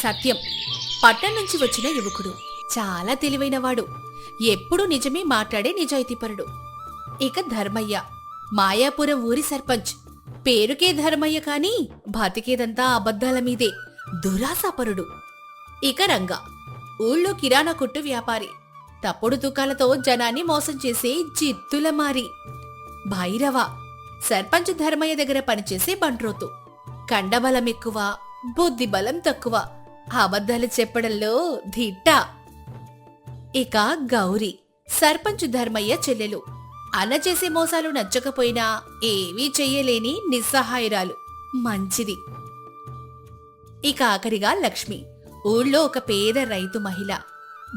సత్యం పట్టణం నుంచి వచ్చిన యువకుడు. చాలా తెలివైనవాడు. ఎప్పుడూ నిజమే మాట్లాడే నిజాయితీపరుడు. ఇక ధర్మయ్య, మాయాపురం ఊరి సర్పంచ్. పేరుకే ధర్మయ్య కాని బతికేదంతా అబద్ధాల మీదే, దురాసాపరుడు. ఇక రంగా, ఊళ్ళో కిరాణా కొట్టు వ్యాపారి. తప్పుడు తూకాలతో జనాన్ని మోసం చేసే జిత్తుల మారి. భైరవ, సర్పంచ్ ధర్మయ్య దగ్గర పనిచేసే బంట్రోతు. కండబలం ఎక్కువ, బుద్ధి బలం తక్కువ, అబద్ధాలు చెప్పడంలో ధిట్ట. ఇక గౌరీ, సర్పంచ్ ధర్మయ్య చెల్లెలు. అన్న చేసే మోసాలు నచ్చకపోయినా ఏవీ చెయ్యలేని నిస్సహాయురాలు, మంచిది. ఇక ఆఖరిగా లక్ష్మి, ఊళ్ళో ఒక పేద రైతు మహిళ.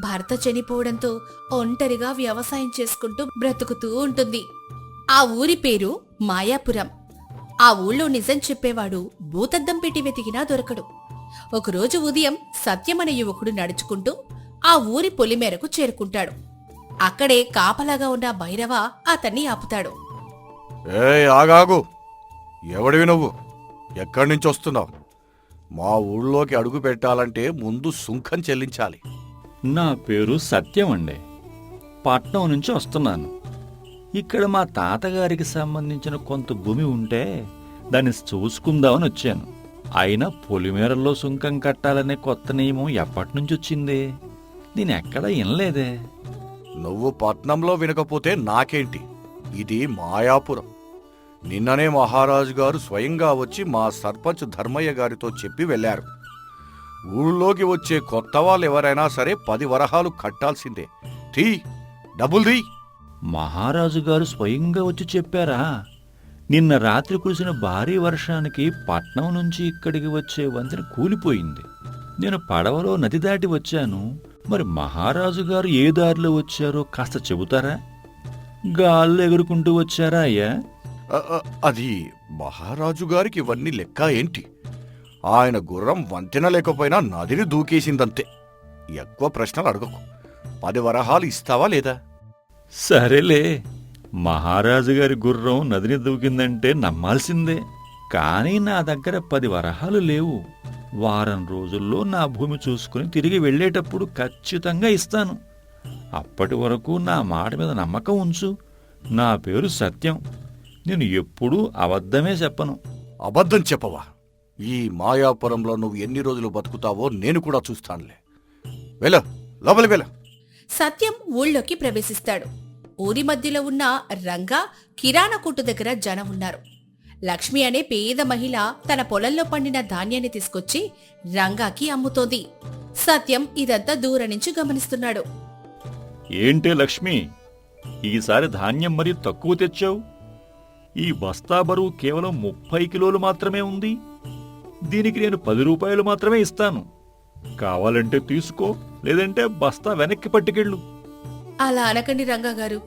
భర్త చనిపోవడంతో ఒంటరిగా వ్యవసాయం చేసుకుంటూ బ్రతుకుతూ ఉంటుంది. ఆ ఊరి పేరు మాయాపురం. ఆ ఊళ్ళో నిజం చెప్పేవాడు భూతద్దం పెట్టి వెతికినా దొరకడు. ఒకరోజు ఉదయం సత్యమనే యువకుడు నడుచుకుంటూ ఆ ఊరి పొలిమేరకు చేరుకుంటాడు. అక్కడే కాపలాగా ఉన్న భైరవ అతన్ని ఆపుతాడు. ఆగాగు, ఎవడివి నువ్వు? ఎక్కడి నుంచి వస్తున్నావు? మా ఊళ్ళోకి అడుగు పెట్టాలంటే ముందు సుంకం చెల్లించాలి. నా పేరు సత్యం అండి. పట్నం నుంచి వస్తున్నాను. ఇక్కడ మా తాతగారికి సంబంధించిన కొంత భూమి ఉంటే దాన్ని చూసుకుందామని వచ్చాను. అయినా పొలిమేరల్లో సుంకం కట్టాలనే కొత్త నియమం ఎప్పటినుంచి వచ్చింది? నేను ఎక్కడా వినలేదే. నువ్వు పట్నంలో వినకపోతే నాకేంటి? ఇది మాయాపురం. నిన్ననే మహారాజు గారు స్వయంగా వచ్చి మా సర్పంచ్ ధర్మయ్య గారితో చెప్పి వెళ్లారు. ఊళ్ళోకి వచ్చే కొత్త వాళ్ళు ఎవరైనా సరే 10 వరహాలు కట్టాల్సిందే. తీ, డబ్బులు తీ. మహారాజు గారు స్వయంగా వచ్చి చెప్పారా? నిన్న రాత్రి కురిసిన భారీ వర్షానికి పట్నం నుంచి ఇక్కడికి వచ్చే వంతెన కూలిపోయింది. నేను పడవలో నది దాటి వచ్చాను. మరి మహారాజు గారు ఏ దారిలో వచ్చారో కాస్త చెబుతారా? గాల్లో ఎగురుకుంటూ వచ్చారా అయ్యా? అది మహారాజు గారికి ఇవన్నీ లెక్క ఏంటి? ఆయన గుర్రం వంతెన లేకపోయినా నదిని దూకేసిందంతే. ఎక్కువ ప్రశ్నలు అడగకు. 10 వరహాలు ఇస్తావా లేదా? సరేలే, మహారాజు గారి గుర్రం నదిని దూకిందంటే నమ్మాల్సిందే. కానీ నా దగ్గర 10 వరహాలు లేవు. వారం రోజుల్లో నా భూమి చూసుకుని తిరిగి వెళ్లేటప్పుడు ఖచ్చితంగా ఇస్తాను. అప్పటి వరకు నా మాట మీద నమ్మకం ఉంచు. నా పేరు సత్యం. నేను ఎప్పుడూ అబద్ధమే చెప్పను. అబద్ధం చెప్పవా? ఈ మాయాపురంలో నువ్వు ఎన్ని రోజులు బతుకుతావో నేను కూడా చూస్తానులే. వెళ్ళ, లోపలి వెళ్ళ. సత్యం ఊళ్ళోకి ప్రవేశిస్తాడు. ఊరి మధ్యలో ఉన్న రంగా కిరాణా కొట్టు దగ్గర జనం ఉన్నారు. లక్ష్మి అనే పేద మహిళ తన పొలంలో పండిన ధాన్యాన్ని తీసుకొచ్చి రంగాకి అమ్ముతోంది. సత్యం ఇదంతా దూరం నుంచి గమనిస్తున్నాడు. ఏంటే లక్ష్మి, ఈసారి ధాన్యం మరి తక్కువ తెచ్చావు? ఈ బస్తా బరువు కేవలం 30 కిలోలు మాత్రమే ఉంది. దీనికి నేను 10 రూపాయలు మాత్రమే ఇస్తాను. కావాలంటే తీసుకో, లేదంటే బస్తా వెనక్కి పట్టుకెళ్ళు. అలా అనకండి రంగాగారు.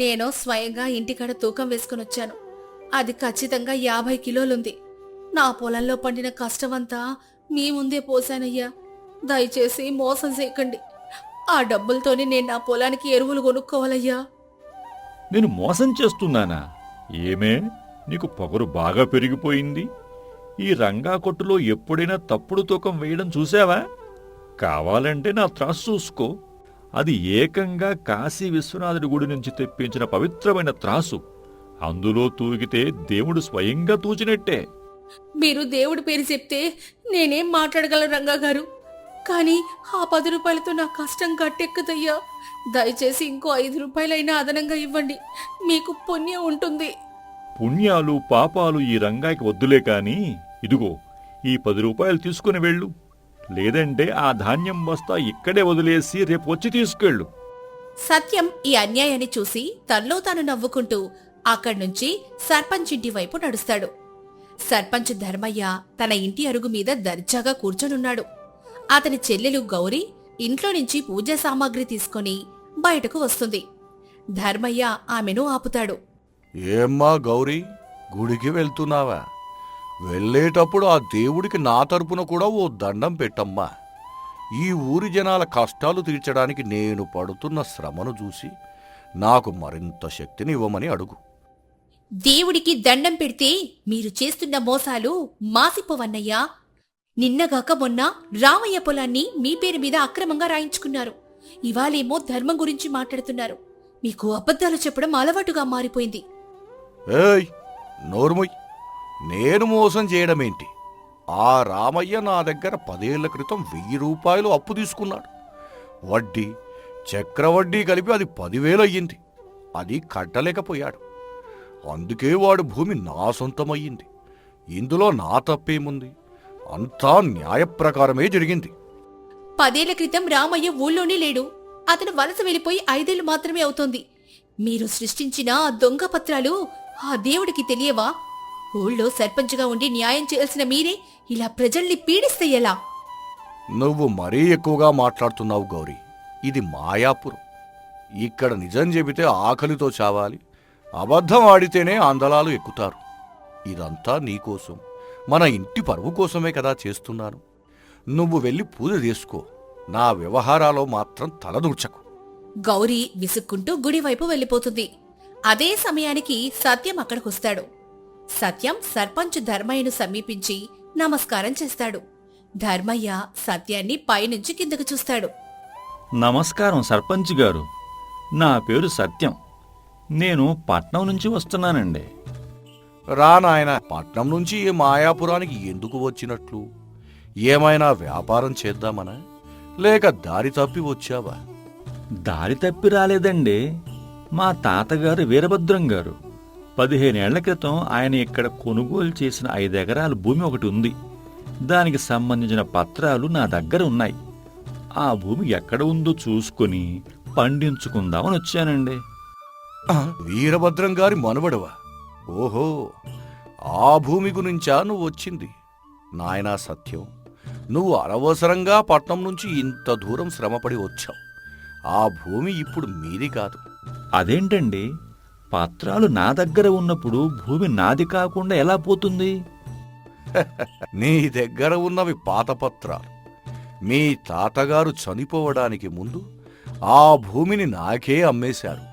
నేను స్వయంగా ఇంటికాడ తూకం వేసుకునొచ్చాను. అది ఖచ్చితంగా 50 కిలోలుంది. నా పొలంలో పండిన కష్టమంతా మీ ముందే పోసానయ్యా. దయచేసి మోసం చేయకండి. ఆ డబ్బులతోనే నేను నా పొలానికి ఎరువులు కొనుక్కోవాలయ్యా. నేను మోసం చేస్తున్నానా? ఏమే, నీకు పొగరు బాగా పెరిగిపోయింది. ఈ రంగా కొట్టులో ఎప్పుడైనా తప్పుడు తూకం వేయడం చూసావా? కావాలంటే నా త్రాసు చూసుకో. అది ఏకంగా కాశీ విశ్వనాథుడి గుడి నుంచి తెప్పించిన పవిత్రమైన త్రాసు. అందులో తూగితే దేవుడు స్వయంగా తూచినట్టే. మీరు దేవుడి పేరు చెప్తే నేనేం మాట్లాడగలను రంగాగారు. కానీ ఆ 10 రూపాయలతో నా కష్టం గట్టెక్కదయ్యా. దయచేసి ఇంకో 5 రూపాయలైనా అదనంగా ఇవ్వండి. మీకు పుణ్యం ఉంటుంది. పుణ్యాలు పాపాలు ఈ రంగాకి వద్దులే కాని, ఇదిగో ఈ 10 రూపాయలు తీసుకుని వెళ్ళు. లేదంటే ఆ ధాన్యం బస్తా ఇక్కడే వదిలేసి రేపు వచ్చి తీసుకెళ్ళు. సత్యం ఈ అన్యాయాన్ని చూసి తనలో తాను నవ్వుకుంటూ అక్కడ్నుంచి సర్పంచ్ ఇంటి వైపు నడుస్తాడు. సర్పంచ్ ధర్మయ్య తన ఇంటి అరుగు మీద దర్జాగా కూర్చొనున్నాడు. అతని చెల్లెలు గౌరీ ఇంట్లో నుంచి పూజా సామాగ్రి తీసుకొని బయటకు వస్తుంది. ధర్మయ్య ఆమెను ఆపుతాడు. ఏమ్మా గౌరీ, గుడికి వెళ్తున్నావా? వెళ్ళేటప్పుడు ఆ దేవుడికి నా తరపున కూడా ఓ దండం పెట్టమ్మా. ఈ ఊరి జనాల కష్టాలు తీర్చడానికి నేను పడుతున్న శ్రమను చూసి నాకు మరింత శక్తిని ఇవ్వమని అడుగు. దేవుడికి దండం పెడితే మీరు చేస్తున్న మోసాలు మాసిపోవన్నయ్యా. నిన్నగాక మొన్న రామయ్య పొలాన్ని మీ పేరు మీద అక్రమంగా రాయించుకున్నారు. ఇవాళేమో ధర్మం గురించి మాట్లాడుతున్నారు. మీకు అబద్ధాలు చెప్పడం అలవాటుగా మారిపోయింది. ఏయ్ నోర్ముయ్, నేను మోసం చేయడమేంటి? ఆ రామయ్య నా దగ్గర 10 ఏళ్ల క్రితం 1000 రూపాయలు అప్పు తీసుకున్నాడు. వడ్డీ చక్రవడ్డీ కలిపి అది 10,000 అయ్యింది. అది కట్టలేకపోయాడు. అందుకే వాడు భూమి నా సొంతమయ్యింది. ఇందులో నా తప్పేముంది? అంతా న్యాయప్రకారమే జరిగింది. 10 ఏళ్ల క్రితం రామయ్య ఊళ్ళోనే లేడు. అతను వలస వెళ్లిపోయి 5 ఏళ్లు మాత్రమే అవుతోంది. మీరు సృష్టించిన ఆ దొంగ పత్రాలు ఆ దేవుడికి తెలియవా? ఊళ్ళో సర్పంచ్గా ఉండి న్యాయం చేయాల్సిన మీరే ఇలా ప్రజల్ని పీడిస్తే ఎలా? నువ్వు మరీ ఎక్కువగా మాట్లాడుతున్నావు గౌరీ. ఇది మాయాపురం. ఇక్కడ నిజం చెబితే ఆకలితో చావాలి, అబద్ధం ఆడితేనే ఆందలాలు ఎక్కుతారు. ఇదంతా నీకోసం, మన ఇంటి పరువు కోసమే కదా చేస్తున్నాను. నువ్వు వెళ్ళి పూజ చేసుకో. నా వ్యవహారాలో మాత్రం తలదూర్చకు. గౌరీ విసుక్కుంటూ గుడివైపు వెళ్ళిపోతుంది. అదే సమయానికి సత్యం అక్కడికొస్తాడు. సత్యం సర్పంచ్ ధర్మయ్యను సమీపించి నమస్కారం చేస్తాడు. ధర్మయ్య సత్యాన్ని పైనుంచి కిందకు చూస్తాడు. నమస్కారం సర్పంచ్ గారు. నా పేరు సత్యం. నేను పట్నం నుంచి వస్తున్నానండి. రా నాయనా, పట్నం నుంచి ఈ మాయాపురానికి ఎందుకు వచ్చినట్లు? ఏమైనా వ్యాపారం చేద్దామనా, లేక దారి తప్పి వచ్చావా? దారి తప్పి రాలేదండి. మా తాతగారు వీరభద్రం గారు 15 ఏళ్ల క్రితం ఆయన ఇక్కడ కొనుగోలు చేసిన 5 ఎకరాల భూమి ఒకటి ఉంది. దానికి సంబంధించిన పత్రాలు నా దగ్గర ఉన్నాయి. ఆ భూమి ఎక్కడ ఉందో చూసుకుని పండించుకుందామని వచ్చానండి. వీరభద్రం గారి మనవడవా? ఓహో, ఆ భూమి గురించా నువ్వు వచ్చింది? నాయనా సత్యం, నువ్వు అనవసరంగా పట్నం నుంచి ఇంత దూరం శ్రమపడి వచ్చావు. ఆ భూమి ఇప్పుడు మీది కాదు. అదేంటండి, పత్రాలు నా దగ్గర ఉన్నప్పుడు భూమి నాది కాకుండా ఎలా పోతుంది? నీ దగ్గర ఉన్నవి పాత పత్రాలు. మీ తాతగారు చనిపోవడానికి ముందు ఆ భూమిని నాకే అమ్మేశారు.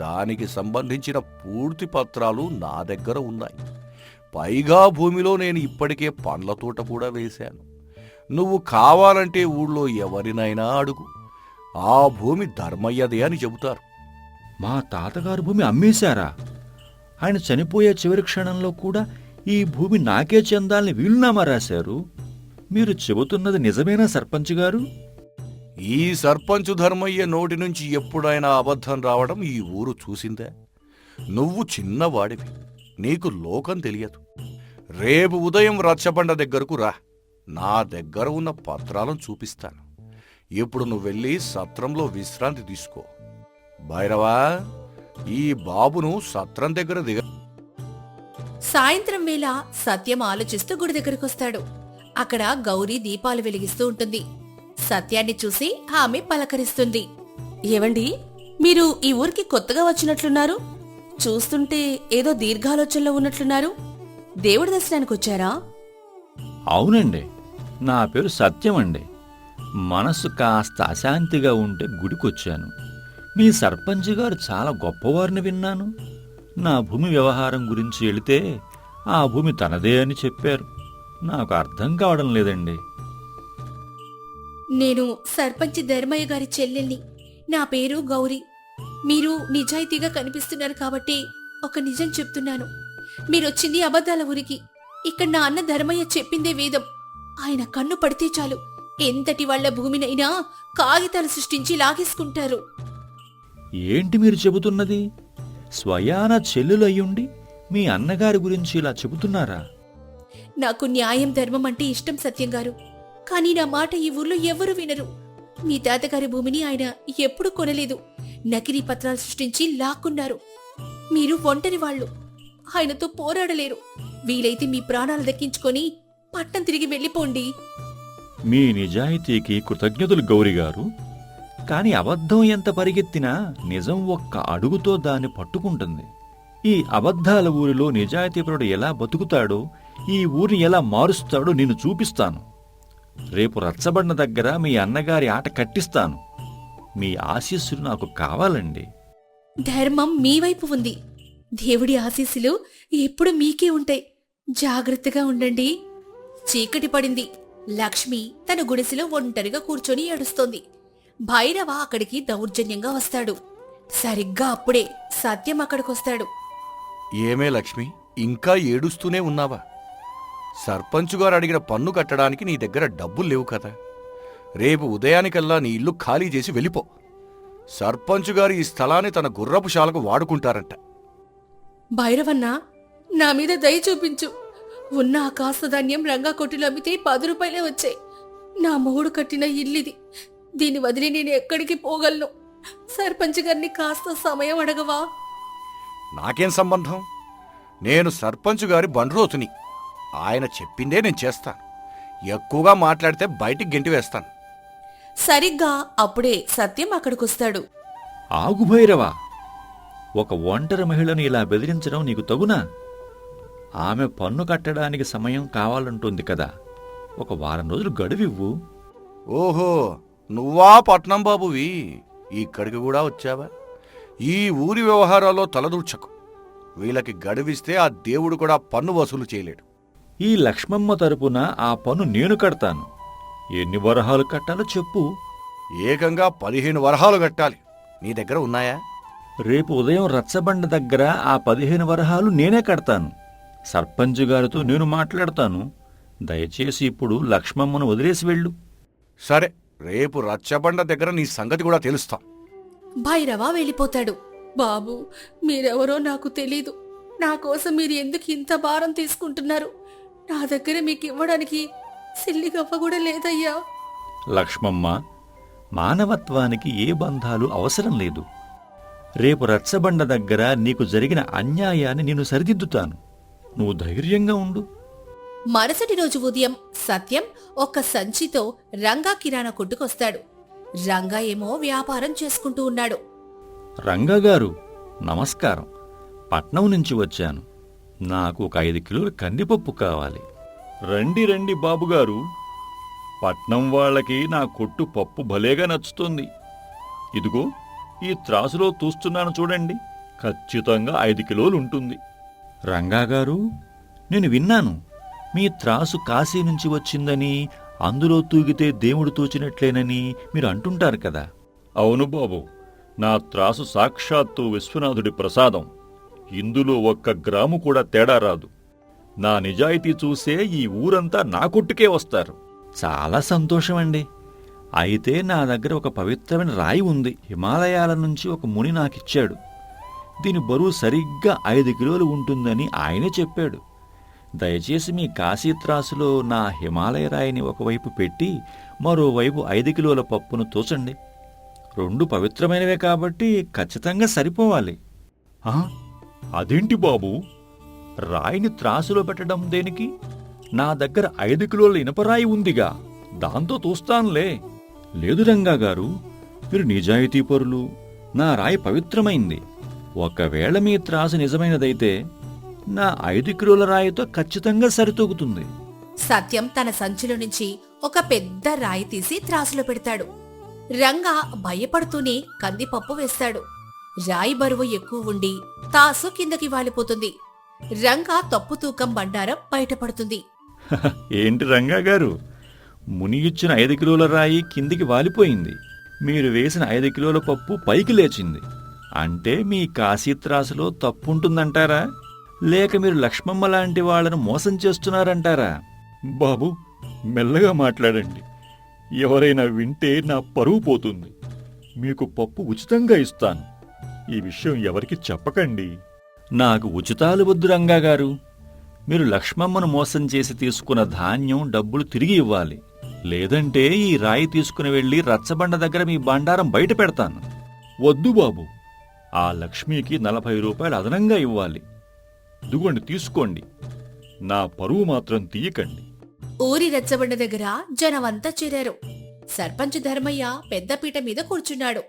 దానికి సంబంధించిన పూర్తి పత్రాలు నా దగ్గర ఉన్నాయి. పైగా భూమిలో నేను ఇప్పటికే పండ్ల తోట కూడా వేశాను. నువ్వు కావాలంటే ఊళ్ళో ఎవరినైనా అడుగు, ఆ భూమి ధర్మయ్యదే అని చెబుతారు. మా తాతగారు భూమి అమ్మేశారా? ఆయన చనిపోయే చివరి క్షణంలో కూడా ఈ భూమి నాకే చెందాలని వీలునామా రాశారు. మీరు చెబుతున్నది నిజమేనా సర్పంచ్ గారు? ఈ సర్పంచ్ ధర్మయ్య నోటి నుంచి ఎప్పుడైనా అబద్ధం రావడం ఈ ఊరు చూసిందే? నువ్వు చిన్నవాడివి, నీకు లోకం తెలియదు. రేపు ఉదయం రచ్చబండ దగ్గరకు రా, నా దగ్గర ఉన్న పత్రాలను చూపిస్తాను. ఇప్పుడు నువ్వు వెళ్ళి సత్రంలో విశ్రాంతి తీసుకో. భైరవా, ఈ బాబును సత్రం దగ్గర దిగ. సాయంత్రం వేళ సత్యం ఆలోచిస్తూ గుడి దగ్గరకొస్తాడు. అక్కడ గౌరీ దీపాలు వెలిగిస్తూ ఉంటుంది. సత్యాన్ని చూసి ఆమె పలకరిస్తుంది. ఏవండి, మీరు ఈ ఊరికి కొత్తగా వచ్చినట్లున్నారు? చూస్తుంటే ఏదో దీర్ఘాలోచనలో ఉన్నట్లున్నారు. దేవుడి దర్శనానికి వచ్చారా? అవునండి, నా పేరు సత్యం అండి. మనసు కాస్త అశాంతిగా ఉంటే గుడికొచ్చాను. మీ సర్పంచ్ గారు చాలా గొప్పవారిని విన్నాను. నా భూమి వ్యవహారం గురించి వెళితే ఆ భూమి తనదే అని చెప్పారు. నాకు అర్థం కావడం లేదండి. నేను సర్పంచ్ ధర్మయ్య గారి చెల్లెల్ని. నా పేరు గౌరీ. మీరు నిజాయితీగా కనిపిస్తున్నారు కాబట్టి ఒక నిజం చెప్తున్నాను. మీరొచ్చింది అబద్ధాల ఊరికి. ఇక్కడ నా అన్న ధర్మయ్య చెప్పిందే వేదం. ఆయన కన్ను పడితే చాలు ఎంతటి వాళ్ల భూమినైనా కాగితాలు సృష్టించి లాగేసుకుంటారు. ఏంటి మీరు చెబుతున్నది? స్వయాన చెల్లెలు అయ్యుండి మీ అన్నగారి గురించి ఇలా చెబుతున్నారా? నాకు న్యాయం ధర్మం అంటే ఇష్టం సత్యం గారు. కానీ నా మాట ఈ ఊర్లో ఎవరూ వినరు. మీ తాతగారి భూమిని ఆయన ఎప్పుడు కొనలేదు. నకిలీ పత్రాలు సృష్టించి లాక్కున్నారు. మీరు ఒంటరి వాళ్ళు, ఆయనతో పోరాడలేరు. వీలైతే మీ ప్రాణాలు దక్కించుకొని పట్టం తిరిగి వెళ్ళిపోండి. మీ నిజాయితీకి కృతజ్ఞతలు గౌరీగారు. కాని అబద్ధం ఎంత పరిగెత్తినా నిజం ఒక్క అడుగుతో దాన్ని పట్టుకుంటుంది. ఈ అబద్ధాల ఊరిలో నిజాయితీపరుడు ఎలా బతుకుతాడో, ఈ ఊరిని ఎలా మారుస్తాడో నేను చూపిస్తాను. రేపు రచ్చబండ దగ్గర మీ అన్నగారి ఆట కట్టిస్తాను. మీ ఆశీస్సులు నాకు కావాలండి. ధర్మం మీ వైపు ఉంది. దేవుడి ఆశీస్సులు ఎప్పుడు మీకే ఉంటాయి. జాగ్రత్తగా ఉండండి. చీకటి పడింది. లక్ష్మి తన గుడిసెలో ఒంటరిగా కూర్చొని ఏడుస్తోంది. భైరవ అక్కడికి దౌర్జన్యంగా వస్తాడు. సరిగ్గా అప్పుడే సత్యం అక్కడికొస్తాడు. ఏమే లక్ష్మి, ఇంకా ఏడుస్తూనే ఉన్నావా? సర్పంచ్ గారు అడిగిన పన్ను కట్టడానికి నీ దగ్గర డబ్బులు లేవు కదా. రేపు ఉదయానికల్లా నీ ఇల్లు ఖాళీ చేసి వెళ్ళిపో. సర్పంచ్ గారు ఈ స్థలాన్ని తన గుర్రపు శాలకు వాడుకుంటారంట. భైరవన్న, నా మీద దయ చూపించు. ఉన్న ఆ కాస్త ధాన్యం రంగా కొట్టులో అమ్మితే 10 రూపాయలే వచ్చాయి. నా మొగుడు కట్టిన ఇల్లిది. దీన్ని వదిలి నేను ఎక్కడికి పోగలను? సర్పంచ్ గారిని కాస్త సమయం అడగవా? నాకేం సంబంధం? నేను సర్పంచ్ గారి బండ్రోతుని. ఆయన చెప్పిందే నేను చేస్తాను. ఎక్కువగా మాట్లాడితే బయటికి గెంటివేస్తాను. సరిగ్గా అప్పుడే సత్యం అక్కడికొస్తాడు. ఆగు భైరవా, ఒక ఒంటరి మహిళను ఇలా బెదిరించడం నీకు తగునా? ఆమె పన్ను కట్టడానికి సమయం కావాలంటుంది కదా. ఒక వారం రోజులు గడువివ్వు. ఓహో, నువ్వా పట్నం బాబువి? ఇక్కడికి కూడా వచ్చావా? ఈ ఊరి వ్యవహారాల్లో తలదూర్చకు. వీళ్ళకి గడువిస్తే ఆ దేవుడు కూడా పన్ను వసూలు చేయలేడు. ఈ లక్ష్మమ్మ తరపున ఆ పన్ను నేను కడతాను. ఎన్ని వరహాలు కట్టాలో చెప్పు. ఏకంగా 15 వరహాలు కట్టాలి. నీ దగ్గర ఉన్నాయా? రేపు ఉదయం రచ్చబండ దగ్గర ఆ 15 వరహాలు నేనే కడతాను. సర్పంచ్ గారితో నేను మాట్లాడతాను. దయచేసి ఇప్పుడు లక్ష్మమ్మను వదిలేసి వెళ్ళు. సరే, రేపు రచ్చబండ దగ్గర నీ సంగతి కూడా తెలుస్తాం. భైరవ వెళ్ళిపోతాడు. బాబు, మీరెవరో నాకు తెలీదు. నా కోసం మీరు ఎందుకు ఇంత భారం తీసుకుంటున్నారు? నా దగ్గర మీకు ఇవ్వడానికి సిల్లిగవ్వ కూడా లేదయ్యా. లక్ష్మమ్మ, మానవత్వానికి ఏ బంధాలు అవసరం లేదు. రేపు రచ్చబండ దగ్గర నీకు జరిగిన అన్యాయాన్ని నేను సరిదిద్దుతాను. నువ్వు ధైర్యంగా ఉండు. మరుసటి రోజు ఉదయం సత్యం ఒక సంచితో రంగా కిరాణా కొట్టుకొస్తాడు. రంగా ఏమో వ్యాపారం చేసుకుంటూ ఉన్నాడు. రంగగారు, నమస్కారం. పట్నం నుంచి వచ్చాను. నాకు ఒక 5 కిలోల కందిపప్పు కావాలి. రండి రండి బాబుగారు. పట్నం వాళ్ళకి నా కొట్టు పప్పు భలేగా నచ్చుతుంది. ఇదిగో ఈ త్రాసులో తూస్తున్నాను చూడండి. ఖచ్చితంగా 5 కిలోలు ఉంటుంది. రంగాగారు, నేను విన్నాను మీ త్రాసు కాశీ నుంచి వచ్చిందని, అందులో తూగితే దేవుడు తోచినట్లేనని మీరు అంటుంటారు కదా. అవును బాబు, నా త్రాసు సాక్షాత్తు విశ్వనాథుడి ప్రసాదం. ఇందులో 1 గ్రాము కూడా తేడా రాదు. నా నిజాయితీ చూసే ఈ ఊరంతా నా కొట్టుకే వస్తారు. చాలా సంతోషమండి. అయితే నా దగ్గర ఒక పవిత్రమైన రాయి ఉంది. హిమాలయాల నుంచి ఒక ముని నాకిచ్చాడు. దీని బరువు సరిగ్గా 5 కిలోలు ఉంటుందని ఆయనే చెప్పాడు. దయచేసి మీ కాశీ త్రాసులో నా హిమాలయ రాయిని ఒకవైపు పెట్టి మరోవైపు 5 కిలోల పప్పును తోచండి. 2 పవిత్రమైనవే కాబట్టి ఖచ్చితంగా సరిపోవాలి. అదేంటి బాబు, రాయిని త్రాసులో పెట్టడం దేనికి? నా దగ్గర 5 కిలోల ఇనపరాయి ఉందిగా, దాంతో తోస్తానులే. లేదు రంగాగారు, మీరు నిజాయితీపరులు. నా రాయి పవిత్రమైంది. ఒకవేళ మీ త్రాసు నిజమైనదైతే నా 5 కిలోల రాయితో ఖచ్చితంగా సరితూగుతుంది. సత్యం తన సంచిలో నుంచి ఒక పెద్ద రాయి తీసి త్రాసులో పెడతాడు. రంగా భయపడుతూనే కందిపప్పు వేస్తాడు. రాయి బరువు ఎక్కువ ఉండి తాసు కిందకి వాలిపోతుంది. రంగా తప్పు తూకం బండారం బయటపడుతుంది. ఏంటి రంగాగారు, ముని ఇచ్చిన 5 కిలోల రాయి కిందికి వాలిపోయింది. మీరు వేసిన 5 కిలోల పప్పు పైకి లేచింది. అంటే మీ కాశీత్రాసులో తప్పుంటుందంటారా? లేక మీరు లక్ష్మమ్మ లాంటి వాళ్లను మోసం చేస్తున్నారంటారా? బాబు, మెల్లగా మాట్లాడండి. ఎవరైనా వింటే నా పరువు పోతుంది. మీకు పప్పు ఉచితంగా ఇస్తాను. ఈ విషయం ఎవరికి చెప్పకండి. నాకు ఉచితాలు వద్దు రంగాగారు. మీరు లక్ష్మమ్మను మోసం చేసి తీసుకున్న ధాన్యం డబ్బులు తిరిగి ఇవ్వాలి. లేదంటే ఈ రాయి తీసుకుని వెళ్లి రచ్చబండ దగ్గర మీ బండారం బయట పెడతాను. వద్దు బాబు, ఆ లక్ష్మికి 40 రూపాయలు అదనంగా ఇవ్వాలి. ఇదిగోండి, తీసుకోండి. నా పరువు మాత్రం తీయకండి. ఊరి రచ్చబండ దగ్గర జనమంతా చేరారు. సర్పంచ్ ధర్మయ్య పెద్దపీట మీద కూర్చున్నాడు.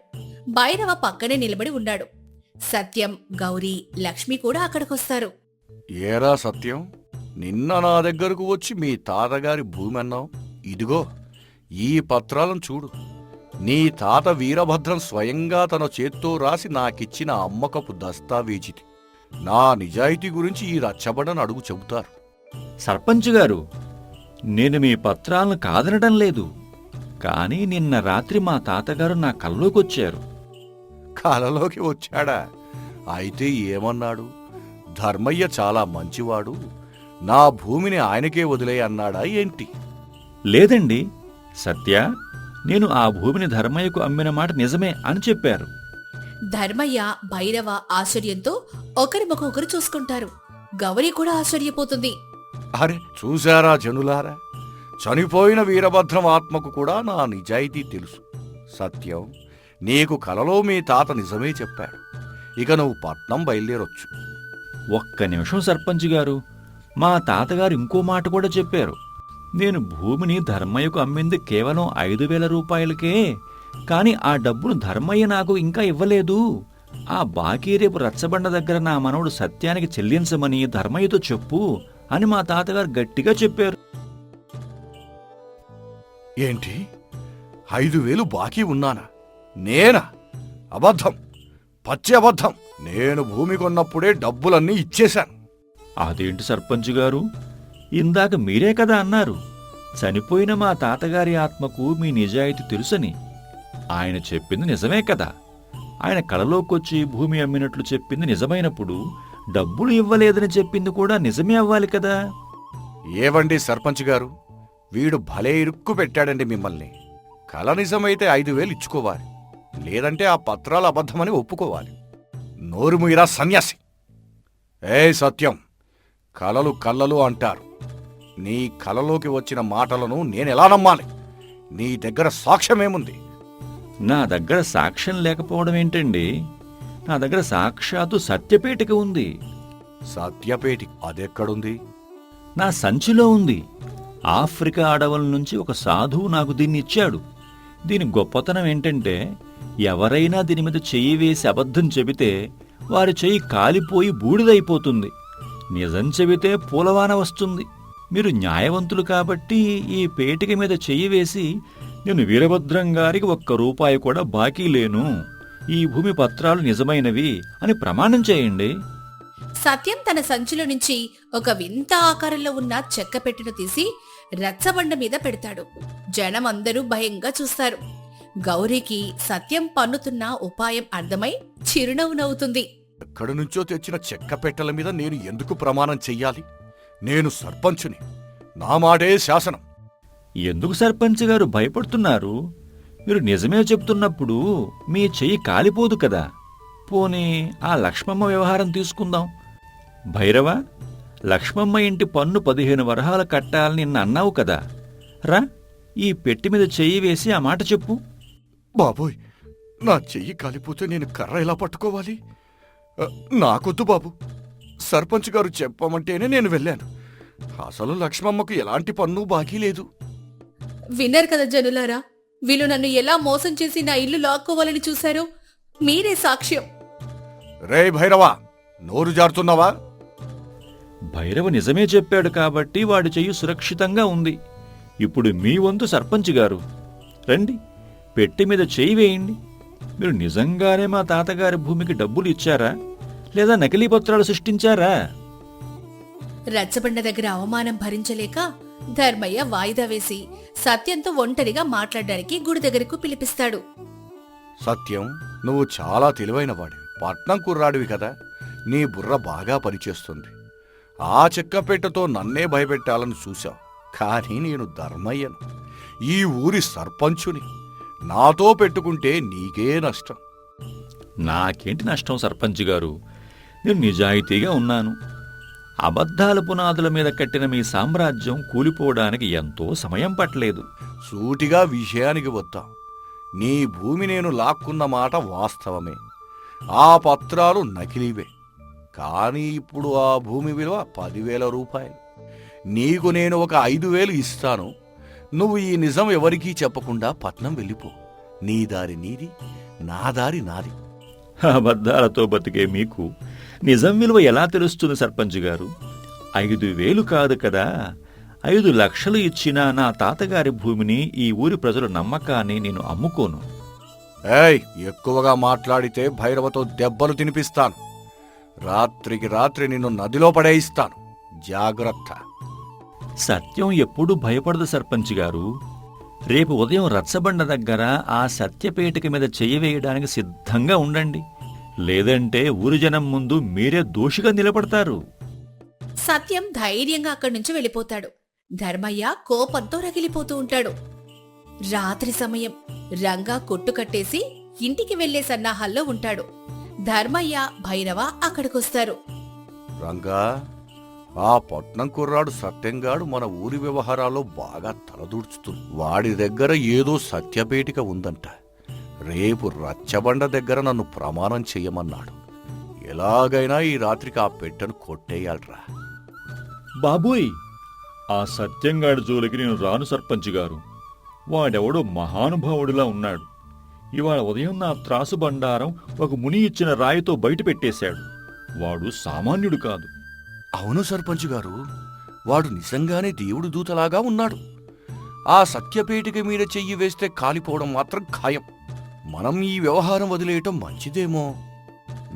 భైరవ పక్కనే నిలబడి ఉన్నాడు. సత్యం, గౌరీ, లక్ష్మి కూడా అక్కడికొస్తారు. ఏరా సత్యం, నిన్న నా దగ్గరకు వచ్చి మీ తాతగారి భూమి అన్నావు. ఇదిగో ఈ పత్రాలను చూడు. నీ తాత వీరభద్రం స్వయంగా తన చేత్తో రాసి నాకిచ్చిన అమ్మకపు దస్తావేజిది. నా నిజాయితీ గురించి ఈ రచ్చబండను అడుగు చెబుతారు. సర్పంచ్ గారు, నేను మీ పత్రాలను కాదనడం లేదు. కానీ నిన్న రాత్రి మా తాతగారు నా కల్లోకొచ్చారు. కలలోకి వచ్చాడా? అయితే ఏమన్నాడు? ధర్మయ్య చాలా మంచివాడు, నా భూమిని ఆయనకే వదిలే అన్నాడా ఏంటి? లేదండి సత్య, నేను ఆ భూమిని ధర్మయ్యకు అమ్మిన మాట నిజమే అని చెప్పారు. ధర్మయ్య, భైరవ ఆశ్చర్యంతో ఒకరి ముఖం ఒకరు చూసుకుంటారు. గౌరీ కూడా ఆశ్చర్యపోతుంది. అరే చూశారా జనులారా, చనిపోయిన వీరభద్రం ఆత్మకు కూడా నా నిజాయితీ తెలుసు. సత్యం, నీకు కలలో మీ తాత నిజమే చెప్పాడు. ఇక నువ్వు పట్నం బయలుదేరొచ్చు. ఒక్క నిమిషం సర్పంచ్ గారు, మా తాతగారు ఇంకో మాట కూడా చెప్పారు. నేను భూమిని ధర్మయ్యకు అమ్మింది కేవలం 5,000 రూపాయలకే. కాని ఆ డబ్బును ధర్మయ్య నాకు ఇంకా ఇవ్వలేదు. ఆ బాకీ రేపు రచ్చబండ దగ్గర నా మనవడు సత్యానికి చెల్లించమని ధర్మయ్యతో చెప్పు అని మా తాతగారు గట్టిగా చెప్పారు. ఏంటి, 5,000 బాకీ ఉన్నానా? నేనా? అబద్ధం, పచ్చి అబద్ధం. నేను భూమి కొన్నప్పుడే డబ్బులన్నీ ఇచ్చేశాను. అదేంటి సర్పంచ్ గారు, ఇందాక మీరే కదా అన్నారు చనిపోయిన మా తాతగారి ఆత్మకు మీ నిజాయితీ తెలుసని. ఆయన చెప్పింది నిజమే కదా. ఆయన కలలోకొచ్చి భూమి అమ్మినట్లు చెప్పింది నిజమైనప్పుడు డబ్బులు ఇవ్వలేదని చెప్పింది కూడా నిజమే అవ్వాలి కదా. ఏవండి సర్పంచ్ గారు, వీడు భలే ఇరుక్కు పెట్టాడండి మిమ్మల్ని. కల నిజమైతే 5,000 ఇచ్చుకోవాలి, లేదంటే ఆ పత్రాలు అబద్ధమని ఒప్పుకోవాలి. నోరు ముయిరా సన్యాసి. ఏ సత్యం, కలలు కల్లలు అంటారు. నీ కలలోకి వచ్చిన మాటలను నేనెలా నమ్మాలి? నీ దగ్గర సాక్ష్యమేముంది? నా దగ్గర సాక్ష్యం లేకపోవడం ఏంటండి? నా దగ్గర సాక్షాత్తు సత్యపేటిక ఉంది. సత్యపేటి అదెక్కడుంది? నా సంచిలో ఉంది. ఆఫ్రికా అడవుల నుంచి ఒక సాధువు నాకు దీన్ని ఇచ్చాడు. దీని గొప్పతనం ఏంటంటే, ఎవరైనా దీని మీద చెయ్యి వేసి అబద్ధం చెబితే వారి చెయ్యి కాలిపోయి బూడిదైపోతుంది. నిజం చెబితే పూలవాన వస్తుంది. మీరు న్యాయవంతులు కాబట్టి ఈ పేటిక మీద చెయ్యి వేసి, నేను వీరభద్రం గారికి 1 రూపాయి కూడా బాకీ లేను, ఈ భూమి పత్రాలు నిజమైనవి అని ప్రమాణం చేయండి. సత్యం తన సంచిలో నుంచి ఒక వింత ఆకారంలో ఉన్న చెక్క పెట్టెను తీసి రచ్చబండ మీద పెడతాడు. జనం అందరూ భయంగా చూస్తారు. గౌరీకి సత్యం పన్నుతున్న ఉపాయం అర్థమై చిరునవ్వు నవ్వుతుంది. ఎక్కడి నుంచో తెచ్చిన చెక్క పెట్టెల మీద నేను ఎందుకు ప్రమాణం చెయ్యాలి? నేను సర్పంచుని, నా మాటే శాసనం. ఎందుకు సర్పంచ్ గారు భయపడుతున్నారు? మీరు నిజమే చెప్తున్నప్పుడు మీ చెయ్యి కాలిపోదు కదా. పోనీ ఆ లక్ష్మమ్మ వ్యవహారం తీసుకుందాం. భైరవ, లక్ష్మమ్మ ఇంటి పన్ను 15 వరహాలు కట్టాలని నిన్న అన్నావు కదా. రా, ఈ పెట్టి మీద చెయ్యి వేసి ఆ మాట చెప్పు. బాబోయ్, నా చెయ్యి కాలిపోతే నేను కర్ర ఎలా పట్టుకోవాలి? నాకొద్దు బాబు, సర్పంచ్ గారు చెప్పమంటేనే నేను వెళ్ళాను. అసలు లక్ష్మమ్మకు ఎలాంటి పన్ను బాకీ లేదు. విన్నారు కదా జనులారా, వీళ్ళు నన్ను ఎలా మోసం చేసి నా ఇల్లు లాక్కోవాలని చూశారో మీరే సాక్ష్యం. రే భైరవా, నోరు జారుతున్నావా? భైరవ నిజమే చెప్పాడు కాబట్టి వాడి చెయ్యి సురక్షితంగా ఉంది. ఇప్పుడు మీ వంతు సర్పంచ్ గారు. రండి, పెట్టి మీద చెయ్యి వేయండి. మీరు నిజంగానే మా తాతగారి భూమికి డబ్బులు ఇచ్చారా, లేదా నకిలీ పత్రాలు సృష్టించారా? రచ్చబండ దగ్గర అవమానం భరించలేక ధర్మయ్య వాయిదా వేసి సత్యంతో ఒంటరిగా మాట్లాడడానికి గుడి దగ్గరకు పిలిపిస్తాడు. సత్యం, నువ్వు చాలా తెలివైనవాడివి, పట్నం కుర్రాడివి కదా, నీ బుర్ర బాగా పనిచేస్తుంది. ఆ చెక్కపెట్టెతో నన్నే భయపెట్టాలని చూశావు. కానీ నేను ధర్మయ్యను, ఈ ఊరి సర్పంచుని. నాతో పెట్టుకుంటే నీకే నష్టం. నాకేంటి నష్టం సర్పంచ్ గారు? నేను నిజాయితీగా ఉన్నాను. అబద్ధాల పునాదుల మీద కట్టిన మీ సామ్రాజ్యం కూలిపోవడానికి ఎంతో సమయం పట్టలేదు. సూటిగా విషయానికి వద్దాం. నీ భూమి నేను లాక్కున్న మాట వాస్తవమే. ఆ పత్రాలు నకిలీవే. కానీ ఇప్పుడు ఆ భూమి విలువ 10,000 రూపాయలు. నీకు నేను ఒక 5,000 ఇస్తాను. నువ్వు ఈ నిజం ఎవరికీ చెప్పకుండా పట్నం వెళ్ళిపో. నీ దారి నీది, నా దారి నాది. అబద్ధాలతో బతికే మీకు నిజం విలువ ఎలా తెలుస్తుంది సర్పంచ్ గారు? 5,000 కాదు కదా, 5 లక్షలు ఇచ్చినా నా తాతగారి భూమిని ఈ ఊరి ప్రజల నమ్మకాన్ని నేను అమ్ముకోను. ఏయ్, ఎక్కువగా మాట్లాడితే భైరవతో దెబ్బలు తినిపిస్తాను. రాత్రికి రాత్రి నిన్ను నదిలో పడేయిస్తాను. జాగ్రత్త. సత్యం ఎప్పుడూ భయపడదు సర్పంచ్ గారు. రేపు ఉదయం రచ్చబండ దగ్గర ఆ సత్యపేటిక మీద చెయ్యి వేయడానికి సిద్ధంగా ఉండండి. లేదంటే ఊరి జనం ముందు మీరే దోషిగా నిలబడతారు. సత్యం ధైర్యంగా అక్కడి నుంచి వెళ్ళిపోతాడు. ధర్మయ్య కోపంతో రగిలిపోతూ ఉంటాడు. రాత్రి సమయం. రంగా కొట్టు కట్టేసి ఇంటికి వెళ్లే సన్నాహాల్లో ఉంటాడు. ధర్మయ్య, భైరవ అక్కడికొస్తారు. రంగా, ఆ పట్నం కుర్రాడు సత్యంగాడు మన ఊరి వ్యవహారాల్లో బాగా తలదూర్చుతుంది. వాడి దగ్గర ఏదో సత్యపేటిక ఉందంట. రేపు రచ్చబండ దగ్గర నన్ను ప్రమాణం చెయ్యమన్నాడు. ఎలాగైనా ఈ రాత్రికి ఆ పెట్టెను కొట్టేయాలరా. బాబోయ్, ఆ సత్యంగాడి జోలికి నేను రాను సర్పంచ్ గారు. వాడెవడో మహానుభావుడిలా ఉన్నాడు. ఇవాళ ఉదయం నా త్రాసు బండారం ఒక ముని ఇచ్చిన రాయితో బయట పెట్టేశాడు. వాడు సామాన్యుడు కాదు. అవును సర్పంచ్ గారు, వాడు నిజంగానే దేవుడు దూతలాగా ఉన్నాడు. ఆ సత్యపేటిక మీద చెయ్యి వేస్తే కాలిపోవడం మాత్రం ఖాయం. మనం ఈ వ్యవహారం వదిలేయటం మంచిదేమో.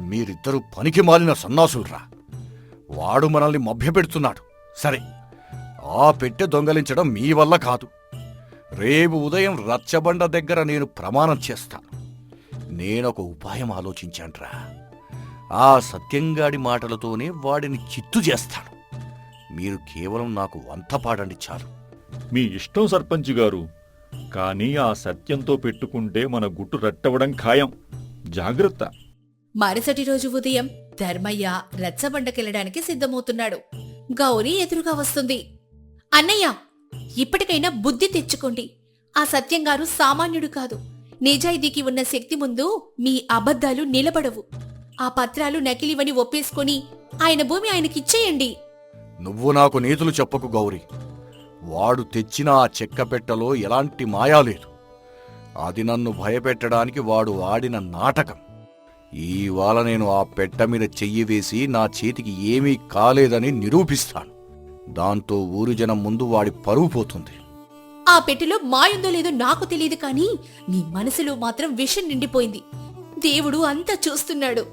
మీరిద్దరూ పనికి మాలిన సన్నాసులరా. వాడు మనల్ని మభ్యపెడుతున్నాడు. సరే, ఆ పెట్టె దొంగలించడం మీ వల్ల కాదు. రేపు ఉదయం రచ్చబండ దగ్గర నేను ప్రమాణం చేస్తాను. నేనొక ఉపాయం ఆలోచించాన్రా. ఆ సత్యంగాడి మాటలతోనే వాడిని చిత్తు చేస్తాను. మీరు కేవలం నాకు వంత పాడండి చాలు. మీ ఇష్టం సర్పంచ్ గారు. కానీ ఆ సత్యంతో పెట్టుకుంటే మన గుట్టు రట్టవడం ఖాయం. జాగ్రత్త. మరుసటి రోజు ఉదయం ధర్మయ్య రచ్చబండకెళ్లడానికి సిద్ధమవుతున్నాడు. గౌరీ ఎదురుగా వస్తుంది. అన్నయ్య, ఇప్పటికైనా బుద్ధి తెచ్చుకోండి. ఆ సత్యంగారు సామాన్యుడు కాదు. నిజాయితీకి ఉన్న శక్తి ముందు మీ అబద్ధాలు నిలబడవు. ఆ పత్రాలు నకిలీవని ఒప్పేసుకొని ఆయన భూమి ఆయనకిచ్చేయండి. నువ్వు నాకు నీతులు చెప్పకు గౌరీ. వాడు తెచ్చిన ఆ చెక్క పెట్టెలో ఎలాంటి మాయా లేదు. అది నన్ను భయపెట్టడానికి వాడు ఆడిన నాటకం. ఈవాళ నేను ఆ పెట్టె మీద చెయ్యి వేసి నా చేతికి ఏమీ కాలేదని నిరూపిస్తాను. దాంతో ఊరి జనం ముందు వాడి పరువు పోతుంది. ఆ పెట్టెలో మాయుందో లేదో నాకు తెలియదు, కానీ నీ మనసులో మాత్రం విషం నిండిపోయింది. దేవుడు అంతా చూస్తున్నాడు.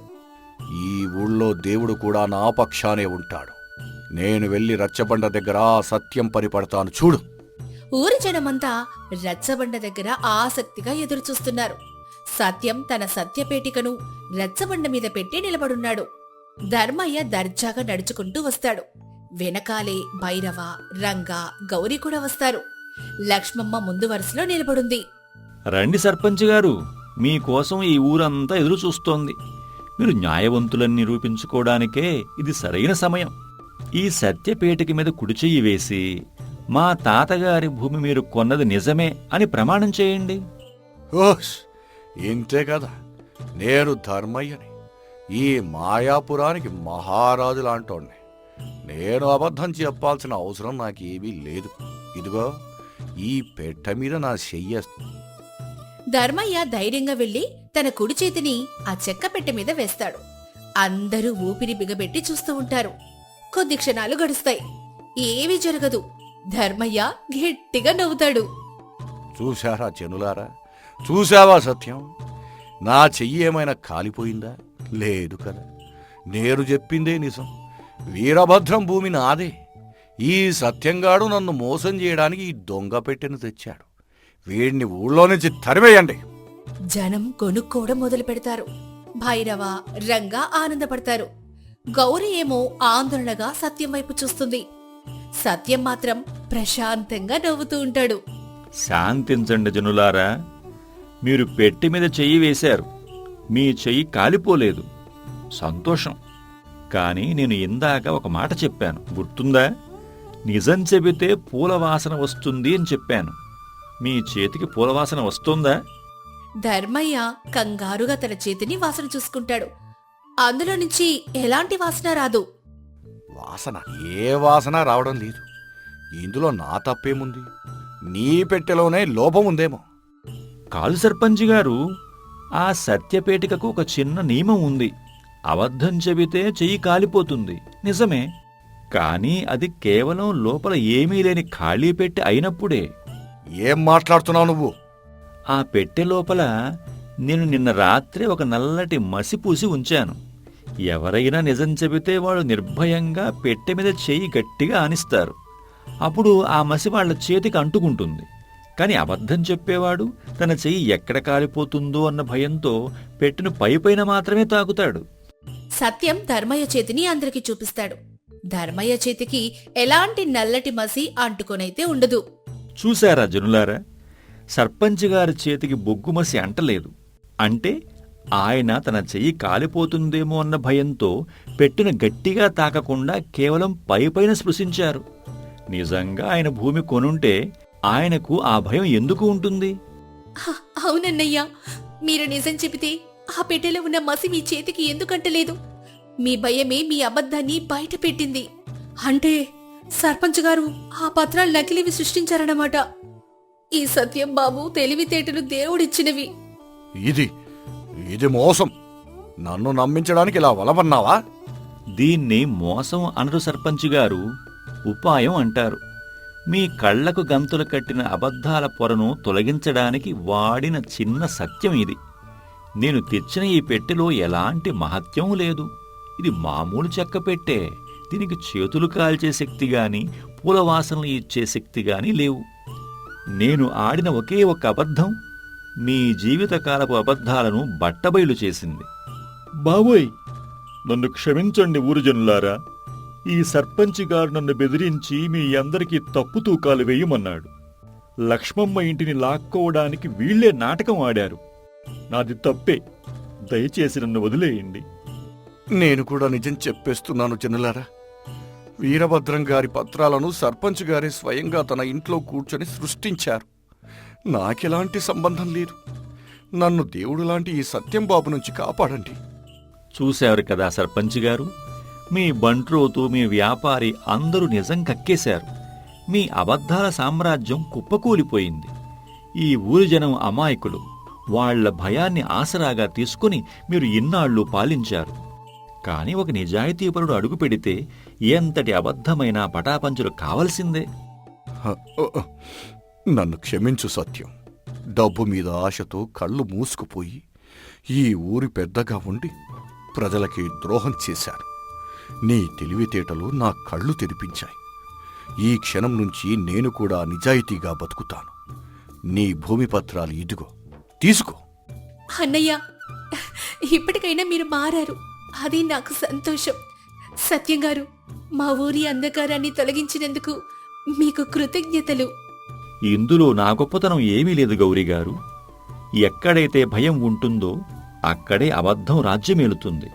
ఈ ఊళ్ళో దేవుడు కూడా నా పక్షానే ఉంటాడు. నేను వెళ్లి రచ్చబండ దగ్గర ఆ సత్యం పరిపడతాను చూడు. ఊరి జనమంతా రచ్చబండ దగ్గర ఆసక్తిగా ఎదురుచూస్తున్నారు. సత్యం తన సత్యపేటికను రచ్చబండ మీద పెట్టి నిలబడున్నాడు. ధర్మయ్య దర్జాగా నడుచుకుంటూ వస్తాడు. వెనకాలే భైరవ, రంగా, గౌరీ కూడా వస్తారు. లక్ష్మమ్మ ముందు వరుసలో నిలబడుంది. రండి సర్పంచ్ గారు. మీకోసం ఈ ఊరంతా ఎదురు చూస్తోంది. మీరు న్యాయవంతులని నిరూపించుకోవడానికే ఇది సరైన సమయం. ఈ సత్యపేటిక మీద కుడి చెయ్యి వేసి మా తాతగారి భూమి మీరు కొన్నది నిజమే అని ప్రమాణం చేయండి. ఓష్, ఇంతే కదా. నేను ధర్మయ్యని, ఈ మాయాపురానికి మహారాజు లాంటోణ్ణి. నేను అబద్ధం చెప్పాల్సిన అవసరం నాకేమీ లేదు. ఇదిగో ఈ పెట్టె మీద నా చెయ్యి. ధర్మయ్య ధైర్యంగా వెళ్లి తన కుడి చేతిని ఆ చెక్క పెట్టె మీద వేస్తాడు. అందరూ ఊపిరి బిగబెట్టి చూస్తూ ఉంటారు. కొద్ది క్షణాలు గడుస్తాయి. ఏమీ జరగదు. ధర్మయ్య గట్టిగా నవ్వుతాడు. చూశారా జనులారా? చూశావా సత్యం? నా చెయ్యి ఏమైనా కాలిపోయిందా? లేదు కదా. నేను చెప్పిందే నిజం. వీరభద్రం భూమి నాదే. ఈ సత్యంగాడు నన్ను మోసం చేయడానికి ఈ దొంగ పెట్టెను తెచ్చాడు. వీడిని ఊళ్ళో నుంచి తరివేయండి. జనం కొనుక్కోవడం మొదలు పెడతారు. భైరవ, రంగా ఆనందపడతారు. గౌరీ ఏమో ఆందోళనగా సత్యం వైపు చూస్తుంది. సత్యం మాత్రం ప్రశాంతంగా నవ్వుతూ ఉంటాడు. శాంతించండి జనులారా. మీరు పెట్టె మీద చెయ్యి వేశారు. మీ చెయ్యి కాలిపోలేదు. సంతోషం. కానీ నేను ఇందాక ఒక మాట చెప్పాను, గుర్తుందా? నిజం చెబితే పూలవాసన వస్తుంది అని చెప్పాను. మీ చేతికి పూలవాసన వస్తుందా? ధర్మయ్య కంగారుగా తన చేతిని వాసన చూసుకుంటాడు. అందులో నుంచి ఎలాంటి వాసన రాదు. వాసన? ఏ వాసన రావడం లేదు. ఇందులో నా తప్పేముంది? నీ పెట్టెలోనే లోపం ఉందేమో. కాదు సర్పంచ్ గారు. ఆ సత్యపేటికకు ఒక చిన్న నియమం ఉంది. అబద్ధం చెబితే చెయ్యి కాలిపోతుంది, నిజమే. కానీ అది కేవలం లోపల ఏమీ లేని ఖాళీ పెట్టె అయినప్పుడే. ఏం మాట్లాడుతున్నావు నువ్వు? ఆ పెట్టె లోపల నేను నిన్న రాత్రి ఒక నల్లటి మసి పూసి ఉంచాను. ఎవరైనా నిజం చెబితే వాళ్ళు నిర్భయంగా పెట్టె మీద చెయ్యి గట్టిగా ఆనిస్తారు. అప్పుడు ఆ మసి వాళ్ళ చేతికి అంటుకుంటుంది. కాని అబద్ధం చెప్పేవాడు తన చెయ్యి ఎక్కడ కాలిపోతుందో అన్న భయంతో పెట్టెను పైపైన మాత్రమే తాకుతాడు. సత్యం ధర్మయ్య చేతిని అందరికి చూపిస్తాడు. ధర్మయ్య చేతికి ఎలాంటి నల్లటి మసి అంటుకొనైతే ఉండదు. చూశారా జనులారా, సర్పంచ్ గారి చేతికి బొగ్గుమసి అంటలేదు. అంటే ఆయన తన చెయ్యి కాలిపోతుందేమో అన్న భయంతో పెట్టెను గట్టిగా తాకకుండా కేవలం పైపైన స్పృశించారు. నిజంగా ఆయన భూమి కొనుంటే ఆయనకు ఆ భయం ఎందుకు ఉంటుంది? అవునన్నయ్యా, మీరు నిజం చెబితే ఆ పెట్టెలో ఉన్న మసి మీ చేతికి ఎందుకంటలేదు? మీ భయమే మీ అబద్ధాన్ని బయట పెట్టింది. అంటే సర్పంచ్ గారు ఆ పత్రాలు నకిలీవి సృష్టించారన్నమాట. ఈ సత్యం బాబు తెలివితేటలు దేవుడిచ్చినవి. ఇది మోసం. నన్ను నమ్మించడానికి ఇలా వలవన్నావా? దీన్ని మోసం అనరు సర్పంచ్ గారు, ఉపాయం అంటారు. మీ కళ్లకు గంతులు కట్టిన అబద్ధాల పొరను తొలగించడానికి వాడిన చిన్న సత్యం ఇది. నేను తెచ్చిన ఈ పెట్టెలో ఎలాంటి మహత్యం లేదు. ఇది మామూలు చెక్క పెట్టె. దీనికి చేతులు కాల్చే శక్తిగాని పూలవాసనలు ఇచ్చే శక్తిగాని లేవు. నేను ఆడిన ఒకే ఒక్క అబద్ధం మీ జీవితకాలపు అబద్ధాలను బట్టబయలు చేసింది. బాబోయ్, నన్ను క్షమించండి ఊరుజనులారా. ఈ సర్పంచ్ గారు నన్ను బెదిరించి మీ అందరికీ తప్పు తూకాలు వేయమన్నాడు. లక్ష్మమ్మ ఇంటిని లాక్కోవడానికి వీళ్లే నాటకం ఆడారు. నాది తప్పే. దయచేసి నన్ను వదిలేయండి. నేను కూడా నిజం చెప్పేస్తున్నాను జనులారా. వీరభద్రం గారి పత్రాలను సర్పంచ్ గారే స్వయంగా తన ఇంట్లో కూర్చొని సృష్టించారు. నాకెలాంటి సంబంధం లేదు. నన్ను దేవుడు లాంటి ఈ సత్యం బాబు నుంచి కాపాడండి. చూశారు కదా సర్పంచ్ గారు, మీ బంట్రోతు, మీ వ్యాపారి అందరూ నిజం కక్కేశారు. మీ అబద్ధాల సామ్రాజ్యం కుప్పకూలిపోయింది. ఈ ఊరి జనం అమాయకులు. వాళ్ల భయాన్ని ఆసరాగా తీసుకుని మీరు ఇన్నాళ్లు పాలించారు. కాని ఒక నిజాయితీపరుడు అడుగు పెడితే ఎంతటి అబద్ధమైనా పటాపంచులు కావలసిందే. నన్ను క్షమించు సత్యం. డబ్బు మీద ఆశతో కళ్ళు మూసుకుపోయి ఈ ఊరి పెద్దగా ఉండి ప్రజలకి ద్రోహం చేశాను. నీ తెలివితేటలు నా కళ్ళు తెరిపించాయి. ఈ క్షణం నుంచి నేను కూడా నిజాయితీగా బతుకుతాను. నీ భూమి పత్రాలు ఇదిగో, తీసుకో. అన్నయ్య, ఇప్పటికైనా మీరు మారారు. అది నాకు సంతోషం. సత్యం గారు, మా ఊరి అంధకారాన్ని తొలగించినందుకు మీకు కృతజ్ఞతలు. ఇందులో నా గొప్పతనం ఏమీ లేదు గౌరీగారు. ఎక్కడైతే భయం ఉంటుందో అక్కడే అబద్ధం రాజ్యమేలుతుంది.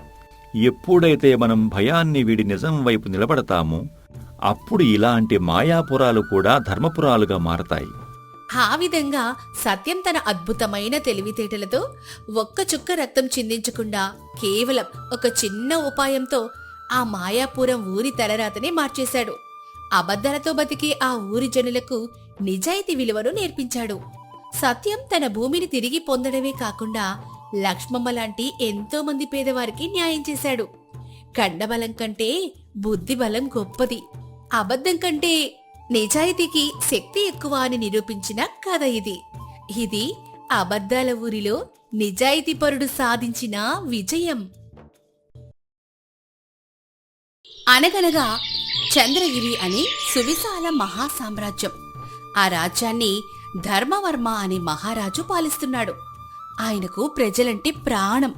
ఎప్పుడైతే మనం భయాన్ని వీడి నిజం వైపు నిలబడతామో అప్పుడు ఇలాంటి మాయాపురాలు కూడా ధర్మపురాలుగా మారతాయి. ఆ విధంగా సత్యం తన అద్భుతమైన తెలివితేటలతో ఒక్క చుక్క రక్తం చిందించకుండా కేవలం ఒక చిన్న ఉపాయంతో ఆ మాయాపురం ఊరి తలరాతనే మార్చేశాడు. అబద్ధాలతో బతికే ఆ ఊరి జనులకు నిజాయితీ విలువను నేర్పించాడు. సత్యం తన భూమిని తిరిగి పొందడమే కాకుండా లక్ష్మమ్మ లాంటి ఎంతో మంది పేదవారికి న్యాయం చేశాడు. కండబలం కంటే బుద్ధిబలం గొప్పది, అబద్ధం కంటే నిజాయితీకి శక్తి ఎక్కువ అని నిరూపించిన కథ ఇది. ఇది అబద్ధాల ఊరిలో నిజాయితీపరుడు సాధించిన విజయం. అనగనగా చంద్రగిరి అనే సువిశాల మహాసామ్రాజ్యం. ఆ రాజ్యాన్ని ధర్మవర్మ అనే మహారాజు పాలిస్తున్నాడు. ఆయనకు ప్రజలంటే ప్రాణం,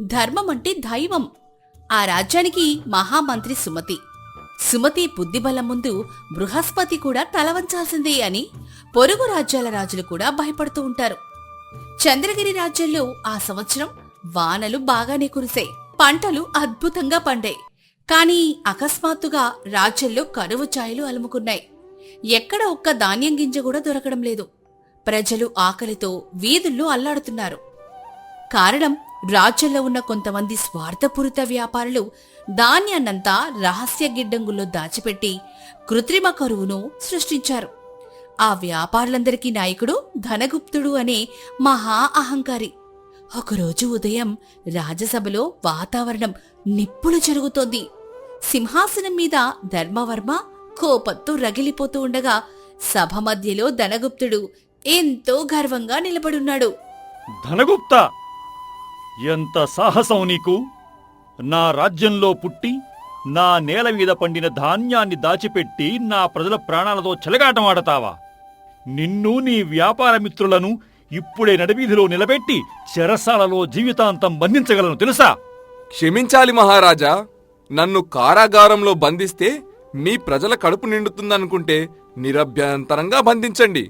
ధర్మం అంటే దైవం. ఆ రాజ్యానికి మహామంత్రి సుమతి. సుమతి బుద్ధిబలం ముందు బృహస్పతి కూడా తలవంచాల్సిందే అని పొరుగు రాజ్యాల రాజులు కూడా భయపడుతూ ఉంటారు. చంద్రగిరి రాజ్యంలో ఆ సంవత్సరం వానలు బాగానే కురిశాయి. పంటలు అద్భుతంగా పండాయి. కానీ అకస్మాత్తుగా రాజ్యంలో కరువు ఛాయలు అలుముకున్నాయి. ఎక్కడ ఒక్క ధాన్యం గింజ కూడా దొరకడం లేదు. ప్రజలు ఆకలితో వీధుల్లో అల్లాడుతున్నారు. కారణం, రాజ్యంలో ఉన్న కొంతమంది స్వార్థపూరిత వ్యాపారులు ధాన్యాన్నంతా రహస్య గిడ్డంగుల్లో దాచిపెట్టి కృత్రిమ కరువును సృష్టించారు. ఆ వ్యాపారులందరికీ నాయకుడు ధనగుప్తుడు అనే మహా అహంకారి. ఒకరోజు ఉదయం రాజసభలో వాతావరణం నిప్పులు జరుగుతోంది. సింహాసనం మీద ధర్మవర్మ కోపంతో రగిలిపోతూ ఉండగా సభ మధ్యలో ధనగుప్తుడు ఎంతో గర్వంగా నిలబడున్నాడు. ధనగుప్త, ఎంత సాహసం నీకు! నా రాజ్యంలో పుట్టి నా నేల మీద పండిన ధాన్యాన్ని దాచిపెట్టి నా ప్రజల ప్రాణాలతో చెలగాటమాడతావా? నిన్ను నీ వ్యాపార మిత్రులను ఇప్పుడే నడివీధిలో నిలబెట్టి చెరసాలలో జీవితాంతం బంధించగలను తెలుసా? క్షమించాలి మహారాజా. నన్ను కారాగారంలో బంధిస్తే మీ ప్రజల కడుపు నిండుతుందనుకుంటే నిరభ్యంతరంగా బంధించండి.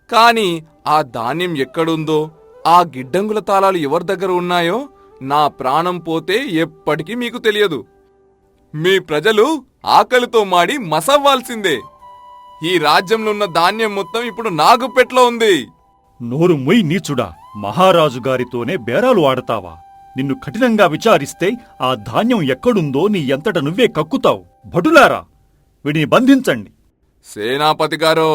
కాని ఆ ధాన్యం ఎక్కడుందో, ఆ గిడ్డంగుల తాళాలు ఎవరి దగ్గర ఉన్నాయో నా ప్రాణం పోతే ఎప్పటికీ మీకు తెలియదు. మీ ప్రజలు ఆకలితో మాడి మసవ్వాల్సిందే. ఈ రాజ్యంలో ఉన్న ధాన్యం మొత్తం ఇప్పుడు నాగుపెట్లో ఉంది. నోరు మొయ్ నీచుడా! మహారాజు గారితోనే బేరాలు ఆడతావా? నిన్ను కఠినంగా విచారిస్తే ఆ ధాన్యం ఎక్కడుందో నీ ఎంతట నువ్వే కక్కుతావు. భటులారా, వీడిని బంధించండి. సేనాపతి గారు,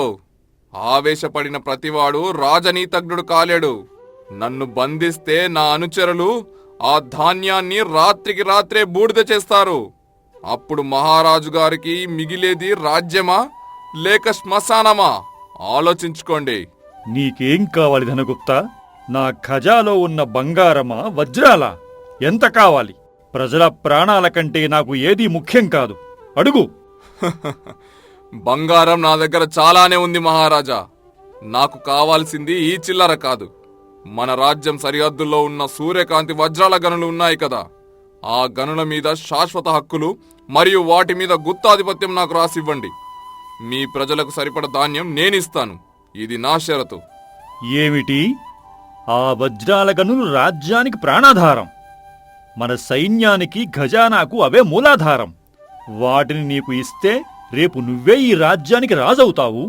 ఆవేశపడిన ప్రతివాడు రాజనీతజ్ఞుడు కాలేడు. నన్ను బంధిస్తే నా అనుచరులు ఆ ధాన్యాన్ని రాత్రికి రాత్రే బూడిద చేస్తారు. అప్పుడు మహారాజు గారికి మిగిలేది రాజ్యమా లేక శ్మశానమా? ఆలోచించుకోండి. నీకేం కావాలి ధనగుప్తా? నా ఖజాలో ఉన్న బంగారమా, వజ్రాలా? ఎంత కావాలి? ప్రజల ప్రాణాల కంటే నాకు ఏదీ ముఖ్యం కాదు. అడుగు. బంగారం నా దగ్గర చాలానే ఉంది మహారాజా. నాకు కావాల్సింది ఈ చిల్లర కాదు. మన రాజ్యం సరిహద్దుల్లో ఉన్న సూర్యకాంతి వజ్రాల గనులు ఉన్నాయి కదా, ఆ గనుల మీద శాశ్వత హక్కులు మరియు వాటి మీద గుత్తాధిపత్యం నాకు రాసివ్వండి. మీ ప్రజలకు సరిపడ ధాన్యం నేనిస్తాను. ఇది నా షరతు. ఏమిటి? ఆ వజ్రాల గనులు రాజ్యానికి ప్రాణాధారం. మన సైన్యానికి, ఖజానాకు అవే మూలాధారం. వాటిని నీకు ఇస్తే రేపు నువ్వే ఈ రాజ్యానికి రాజవుతావు.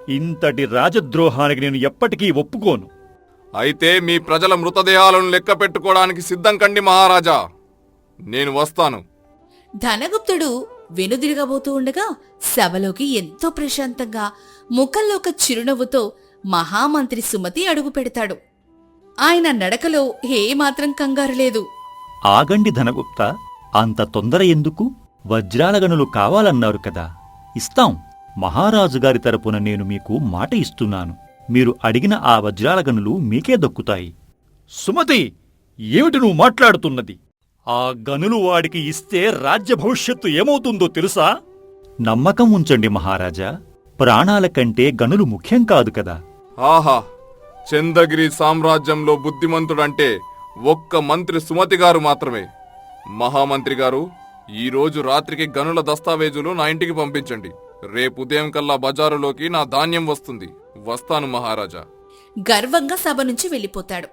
ఇంతటి రాజద్రోహానికి నేను ఎప్పటికీ ఒప్పుకోను. అయితే మీ ప్రజల మృతదేహాలను లెక్క పెట్టుకోవడానికి సిద్ధం కండి మహారాజా. నేను వస్తాను. ధనగుప్తుడు వెనుదిరగబోతూ ఉండగా సభలోకి ఎంతో ప్రశాంతంగా ముఖంలో ఒక చిరునవ్వుతో మహామంత్రి సుమతి అడుగు పెడతాడు. ఆయన నడకలో ఏమాత్రం కంగారు లేదు. ఆగండి ధనగుప్త, అంత తొందర ఎందుకు? వజ్రాల గనులు కావాలన్నారు కదా, ఇస్తాం. మహారాజు గారి తరపున నేను మీకు మాట ఇస్తున్నాను. మీరు అడిగిన ఆ వజ్రాల గనులు మీకే దక్కుతాయి. సుమతి, ఏమిటి నువ్వు మాట్లాడుతున్నది? ఆ గనులు వాడికి ఇస్తే రాజ్య భవిష్యత్తు ఏమవుతుందో తెలుసా? నమ్మకం ఉంచండి మహారాజా, ప్రాణాల కంటే గనులు ముఖ్యం కాదు కదా. ఆహా, చంద్రగిరి సామ్రాజ్యంలో బుద్ధిమంతుడంటే ఒక్క మంత్రి సుమతి గారు మాత్రమే. మహామంత్రి గారు, ఈరోజు రాత్రికి గనుల దస్తావేజులు నా ఇంటికి పంపించండి. రేపు ఉదయం కల్లా బజారులోకి నా ధాన్యం వస్తుంది. వస్తాను మహారాజా. గర్వంగా సభ నుంచి వెళ్ళిపోతాడు.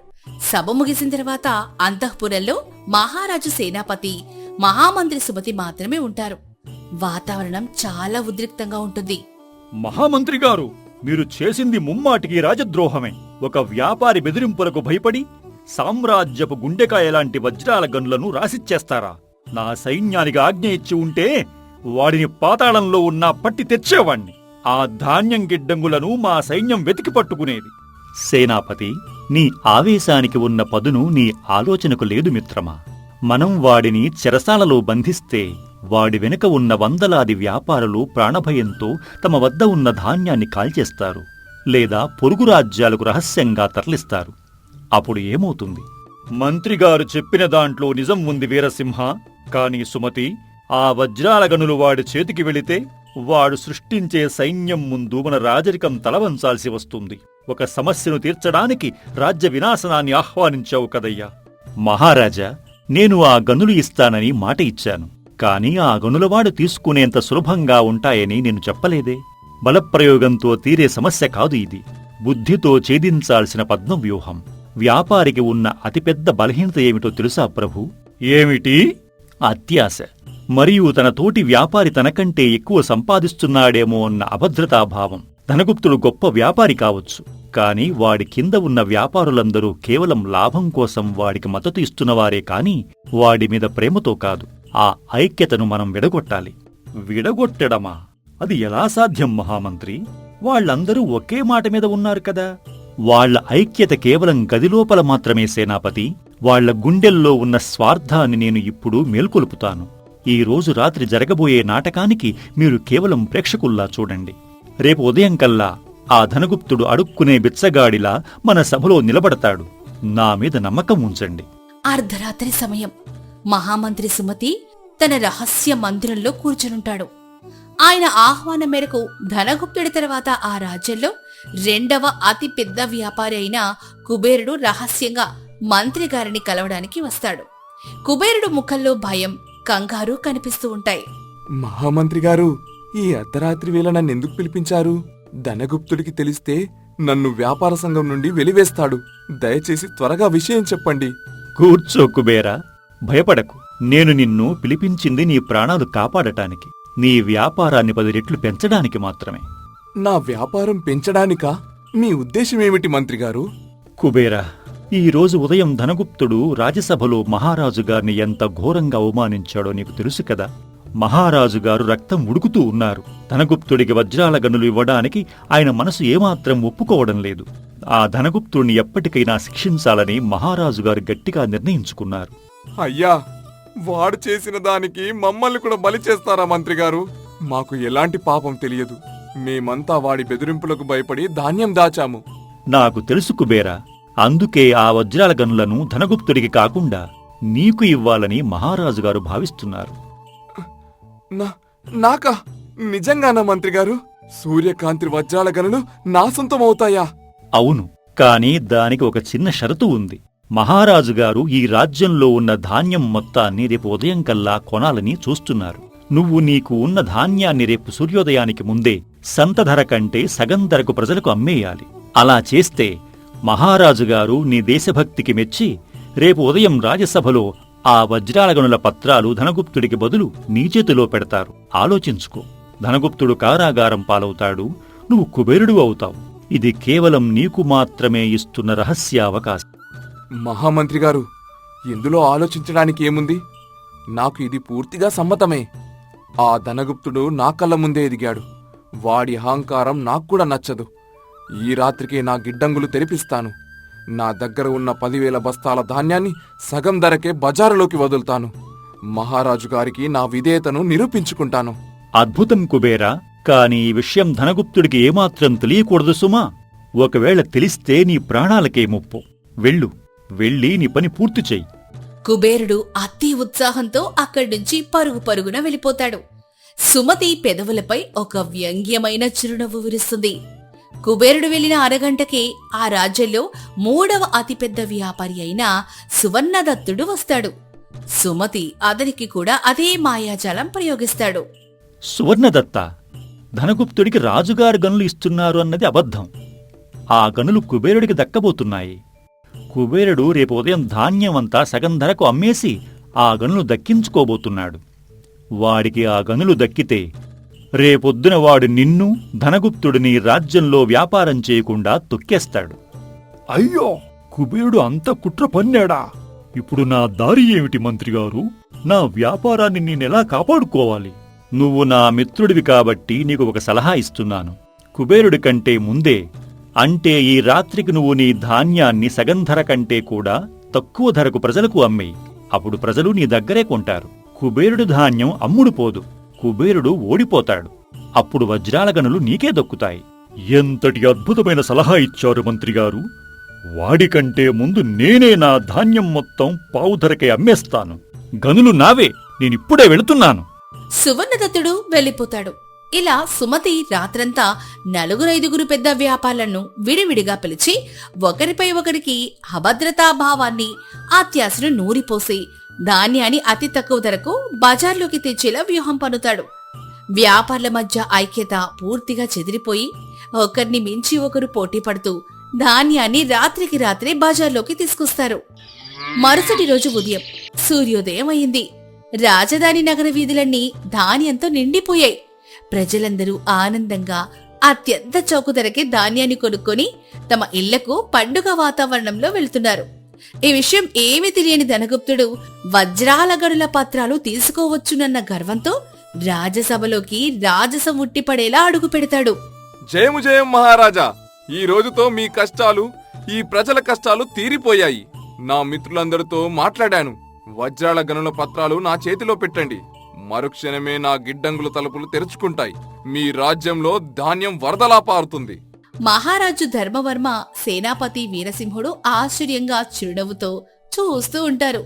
సభ ముగిసిన తర్వాత అంతఃపురంలో మహారాజు సేనాపతి, మహామంత్రి సుమతి మాత్రమే ఉంటారు. వాతావరణం చాలా ఉద్రిక్తంగా ఉంటుంది. మహామంత్రి గారు, మీరు చేసింది ముమ్మాటికి రాజద్రోహమే. ఒక వ్యాపారి బెదిరింపులకు భయపడి సామ్రాజ్యపు గుండెకాయలాంటి వజ్రాల గనులను రాసిచ్చేస్తారా? నా సైన్యానికి ఆజ్ఞ ఇచ్చి ఉంటే వాడిని పాతాళంలో ఉన్నా పట్టి తెచ్చేవాణ్ణి. ఆ ధాన్యం గిడ్డంగులను మా సైన్యం వెతికి పట్టుకునేది. సేనాపతి, నీ ఆవేశానికి ఉన్న పదును నీ ఆలోచనకు లేదు మిత్రమా. మనం వాడిని చెరసాలలో బంధిస్తే వాడి వెనుక ఉన్న వందలాది వ్యాపారులు ప్రాణభయంతో తమ వద్ద ఉన్న ధాన్యాన్ని కాల్చేస్తారు, లేదా పొరుగు రాజ్యాలకు రహస్యంగా తరలిస్తారు. అప్పుడు ఏమవుతుంది? మంత్రిగారు చెప్పిన దాంట్లో నిజం ఉంది వీరసింహ. కాని సుమతి, ఆ వజ్రాల గనులు వాడి చేతికి వెళితే వాడు సృష్టించే సైన్యం ముందు మన రాజరికం తలవంచాల్సి వస్తుంది. ఒక సమస్యను తీర్చడానికి రాజ్య వినాశనాన్ని ఆహ్వానించావు కదయ్యా. మహారాజా, నేను ఆ గనులు ఇస్తానని మాట ఇచ్చాను. కాని ఆ గనులవాడు తీసుకునేంత సులభంగా ఉంటాయని నేను చెప్పలేదే. బలప్రయోగంతో తీరే సమస్య కాదు ఇది. బుద్ధితో ఛేదించాల్సిన పద్మవ్యూహం. వ్యాపారికి ఉన్న అతిపెద్ద బలహీనత ఏమిటో తెలుసా ప్రభు? ఏమిటి? అత్యాశ. మరియు తన తోటి వ్యాపారి తనకంటే ఎక్కువ సంపాదిస్తున్నాడేమో అన్న అభద్రతాభావం. ధనగుప్తుడు గొప్ప వ్యాపారి కావచ్చు, కాని వాడి కింద ఉన్న వ్యాపారులందరూ కేవలం లాభం కోసం వాడికి మద్దతు ఇస్తున్నవారే కాని వాడి మీద ప్రేమతో కాదు. ఆ ఐక్యతను మనం విడగొట్టాలి. విడగొట్టడమా? అది ఎలా సాధ్యం మహామంత్రి? వాళ్లందరూ ఒకే మాట మీద ఉన్నారు కదా. వాళ్ల ఐక్యత కేవలం గదిలోపల మాత్రమే సేనాపతి. వాళ్ల గుండెల్లో ఉన్న స్వార్థాన్ని నేను ఇప్పుడు మేల్కొలుపుతాను. ఈ రోజు రాత్రి జరగబోయే నాటకానికి మీరు కేవలం ప్రేక్షకుల్లా చూడండి. రేపు ఉదయం కల్లా ఆ ధనగుప్తుడు అడుక్కునే బిచ్చగాడిలా మన సభలో నిలబడతాడు. నా మీద నమ్మకం ఉంచండి. అర్ధరాత్రి సమయం. మహామంత్రి సుమతి తన రహస్య మందిరంలో కూర్చునుంటాడు. ఆయన ఆహ్వానం మేరకు ధనగుప్తుడి తర్వాత ఆ రాజ్యంలో రెండవ అతి పెద్ద వ్యాపారి అయిన కుబేరుడు రహస్యంగా మంత్రి గారిని కలవడానికి వస్తాడు. కుబేరుడు ముఖంలో భయం, కంగారు కనిపిస్తూ ఉంటాయి. మహామంత్రి గారు, ఈ అర్ధరాత్రి వేళ నన్నెందుకు పిలిపించారు? ధనగుప్తుడికి తెలిస్తే నన్ను వ్యాపార సంఘం నుండి వెలివేస్తాడు. దయచేసి త్వరగా విషయం చెప్పండి. కూర్చో కుబేరా, భయపడకు. నేను నిన్ను పిలిపించింది నీ ప్రాణాలు కాపాడటానికి, నీ వ్యాపారాన్ని 10 రెట్లు పెంచడానికి మాత్రమే. నా వ్యాపారం పెంచడానికా? మీ ఉద్దేశమేమిటి మంత్రిగారు? కుబేరా, ఈరోజు ఉదయం ధనగుప్తుడు రాజ్యసభలో మహారాజుగారిని ఎంత ఘోరంగా అవమానించాడో నీకు తెలుసు కదా. మహారాజుగారు రక్తం ఉడుకుతూ ఉన్నారు. ధనగుప్తుడికి వజ్రాల గనులు ఇవ్వడానికి ఆయన మనసు ఏమాత్రం ఒప్పుకోవడం లేదు. ఆ ధనగుప్తుడిని ఎప్పటికైనా శిక్షించాలని మహారాజుగారు గట్టిగా నిర్ణయించుకున్నారు. అయ్యా, వాడు చేసిన దానికి మమ్మల్ని కూడా బలి చేస్తారా మంత్రిగారు? మాకు ఎలాంటి పాపం తెలియదు. మేమంతా వాడి బెదిరింపులకు భయపడి ధాన్యం దాచాము. నాకు తెలుసు కుబేరా, అందుకే ఆ వజ్రాల గనులను ధనగుప్తుడికి కాకుండా నీకు ఇవ్వాలని మహారాజుగారు భావిస్తున్నారు. నాకా? నిజంగానా మంత్రిగారు? సూర్యకాంతి వజ్రాల గనులు నా సొంతమవుతాయా? అవును, కాని దానికి ఒక చిన్న షరతు ఉంది. మహారాజుగారు ఈ రాజ్యంలో ఉన్న ధాన్యం మొత్తాన్ని రేపు ఉదయం కల్లా కొనాలని చూస్తున్నారు. నువ్వు నీకు ఉన్న ధాన్యాన్ని రేపు సూర్యోదయానికి ముందే సంత ధర కంటే సగం ధరకు ప్రజలకు అమ్మేయాలి. అలా చేస్తే మహారాజుగారు నీ దేశభక్తికి మెచ్చి రేపు ఉదయం రాజ్యసభలో ఆ వజ్రాల గనుల పత్రాలు ధనగుప్తుడికి బదులు నీ చేతిలో పెడతారు. ఆలోచించుకో. ధనగుప్తుడు కారాగారం పాలవుతాడు, నువ్వు కుబేరుడు అవుతావు. ఇది కేవలం నీకు మాత్రమే ఇస్తున్న రహస్యావకాశం. మహామంత్రిగారు, ఇందులో ఆలోచించడానికి ఏముంది? నాకు ఇది పూర్తిగా సమ్మతమే. ఆ ధనగుప్తుడు నా కళ్ళ ముందే ఎదిగాడు. వాడి అహంకారం నాక్కూడా నచ్చదు. ఈ రాత్రికే నా గిడ్డంగులు తెరిపిస్తాను. నా దగ్గర ఉన్న 10,000 బస్తాల ధాన్యాన్ని సగం ధరకే బజారులోకి వదులుతాను. మహారాజు గారికి నా విధేయతను నిరూపించుకుంటాను. అద్భుతం కుబేరా, కాని ఈ విషయం ధనగుప్తుడికి ఏమాత్రం తెలియకూడదు సుమా. ఒకవేళ తెలిస్తే నీ ప్రాణాలకే ముప్పు. వెళ్ళి నీ పని పూర్తి చెయ్యి. కుబేరుడు అతి ఉత్సాహంతో అక్కడ్నుంచి పరుగు పరుగున వెళ్ళిపోతాడు. సుమతి పెదవులపై ఒక వ్యంగ్యమైన చిరునవ్వు విరుస్తుంది. కుబేరుడు వెళ్లిన అరగంటకే ఆ రాజ్యంలో 3వ అతిపెద్ద వ్యాపారి అయిన సువర్ణదత్తుడు వస్తాడు. సుమతి అతనికి కూడా అదే మాయాజాలం ప్రయోగిస్తాడు. సువర్ణదత్త, ధనగుప్తుడికి రాజుగారు గనులు ఇస్తున్నారు అన్నది అబద్ధం. ఆ గనులు కుబేరుడికి దక్కబోతున్నాయి. కుబేరుడు రేపు ఉదయం ధాన్యమంతా సగం ధరకు అమ్మేసి ఆ గనులు దక్కించుకోబోతున్నాడు. వాడికి ఆ గనులు దక్కితే రేపొద్దున వాడు నిన్ను, ధనగుప్తుడిని రాజ్యంలో వ్యాపారం చేయకుండా తొక్కేస్తాడు. అయ్యో, కుబేరుడు అంత కుట్ర పన్నాడా? ఇప్పుడు నా దారి ఏమిటి మంత్రిగారు? నా వ్యాపారాన్ని నేనెలా కాపాడుకోవాలి? నువ్వు నా మిత్రుడివి కాబట్టి నీకు ఒక సలహా ఇస్తున్నాను. కుబేరుడి కంటే ముందే, అంటే ఈ రాత్రికి నువ్వు నీ ధాన్యాన్ని సగం ధర కంటే కూడా తక్కువ ధరకు ప్రజలకు అమ్మేయి. అప్పుడు ప్రజలు నీ దగ్గరే కొంటారు. కుబేరుడి ధాన్యం అమ్ముడు పోదు. కుబేరుడు ఓడిపోతాడు. అప్పుడు వజ్రాల గనులు నీకే దక్కుతాయి. ఎంతటి అద్భుతమైన సలహా ఇచ్చారు మంత్రిగారు! వాడికంటే ముందు నేనే నా ధాన్యం మొత్తం పావు ధరకే అమ్మేస్తాను. గనులు నావే. నేనిప్పుడే వెళుతున్నాను. సువర్ణదత్తుడు వెళ్ళిపోతాడు. ఇలా సుమతి రాత్రంతా 4-5 పెద్ద వ్యాపారులను విడివిడిగా పిలిచి ఒకరిపై ఒకరికి అభద్రతాభావాన్ని, అత్యాశను నూరిపోసి ధాన్యాన్ని అతి తక్కువ ధరకు బజార్లోకి తెచ్చేలా వ్యూహం పన్నుతాడు. వ్యాపారుల మధ్య ఐక్యత పూర్తిగా చెదిరిపోయి ఒకరిని మించి ఒకరు పోటీ పడుతూ ధాన్యాన్ని రాత్రికి రాత్రే బజార్లోకి తీసుకొస్తారు. మరుసటి రోజు ఉదయం సూర్యోదయం అయింది. రాజధాని నగర వీధులన్నీ ధాన్యంతో నిండిపోయాయి. ప్రజలందరూ ఆనందంగా అత్యంత చౌక ధరకే ధాన్యాన్ని కొనుక్కొని తమ ఇళ్లకు పండుగ వాతావరణంలో వెళ్తున్నారు. ఈ విషయం ఏమీ తెలియని ధనగుప్తుడు వజ్రాల గనుల పత్రాలు తీసుకోవచ్చునన్న గర్వంతో రాజసభలోకి రాజసం ఉట్టిపడేలా అడుగు పెడతాడు. జయము జయం మహారాజా! ఈ రోజుతో మీ కష్టాలు, ఈ ప్రజల కష్టాలు తీరిపోయాయి. నా మిత్రులందరితో మాట్లాడాను. వజ్రాల గనుల పత్రాలు నా చేతిలో పెట్టండి. మరుక్షణమే నా గిడ్డంగుల తలుపులు తెరుచుకుంటాయి. మీ రాజ్యంలో ధాన్యం వరదలా పారుతుంది. మహారాజు ధర్మవర్మ, సేనాపతి వీరసింహుడు ఆశ్చర్యంగా చిరునవ్వుతో చూస్తూ ఉంటారు.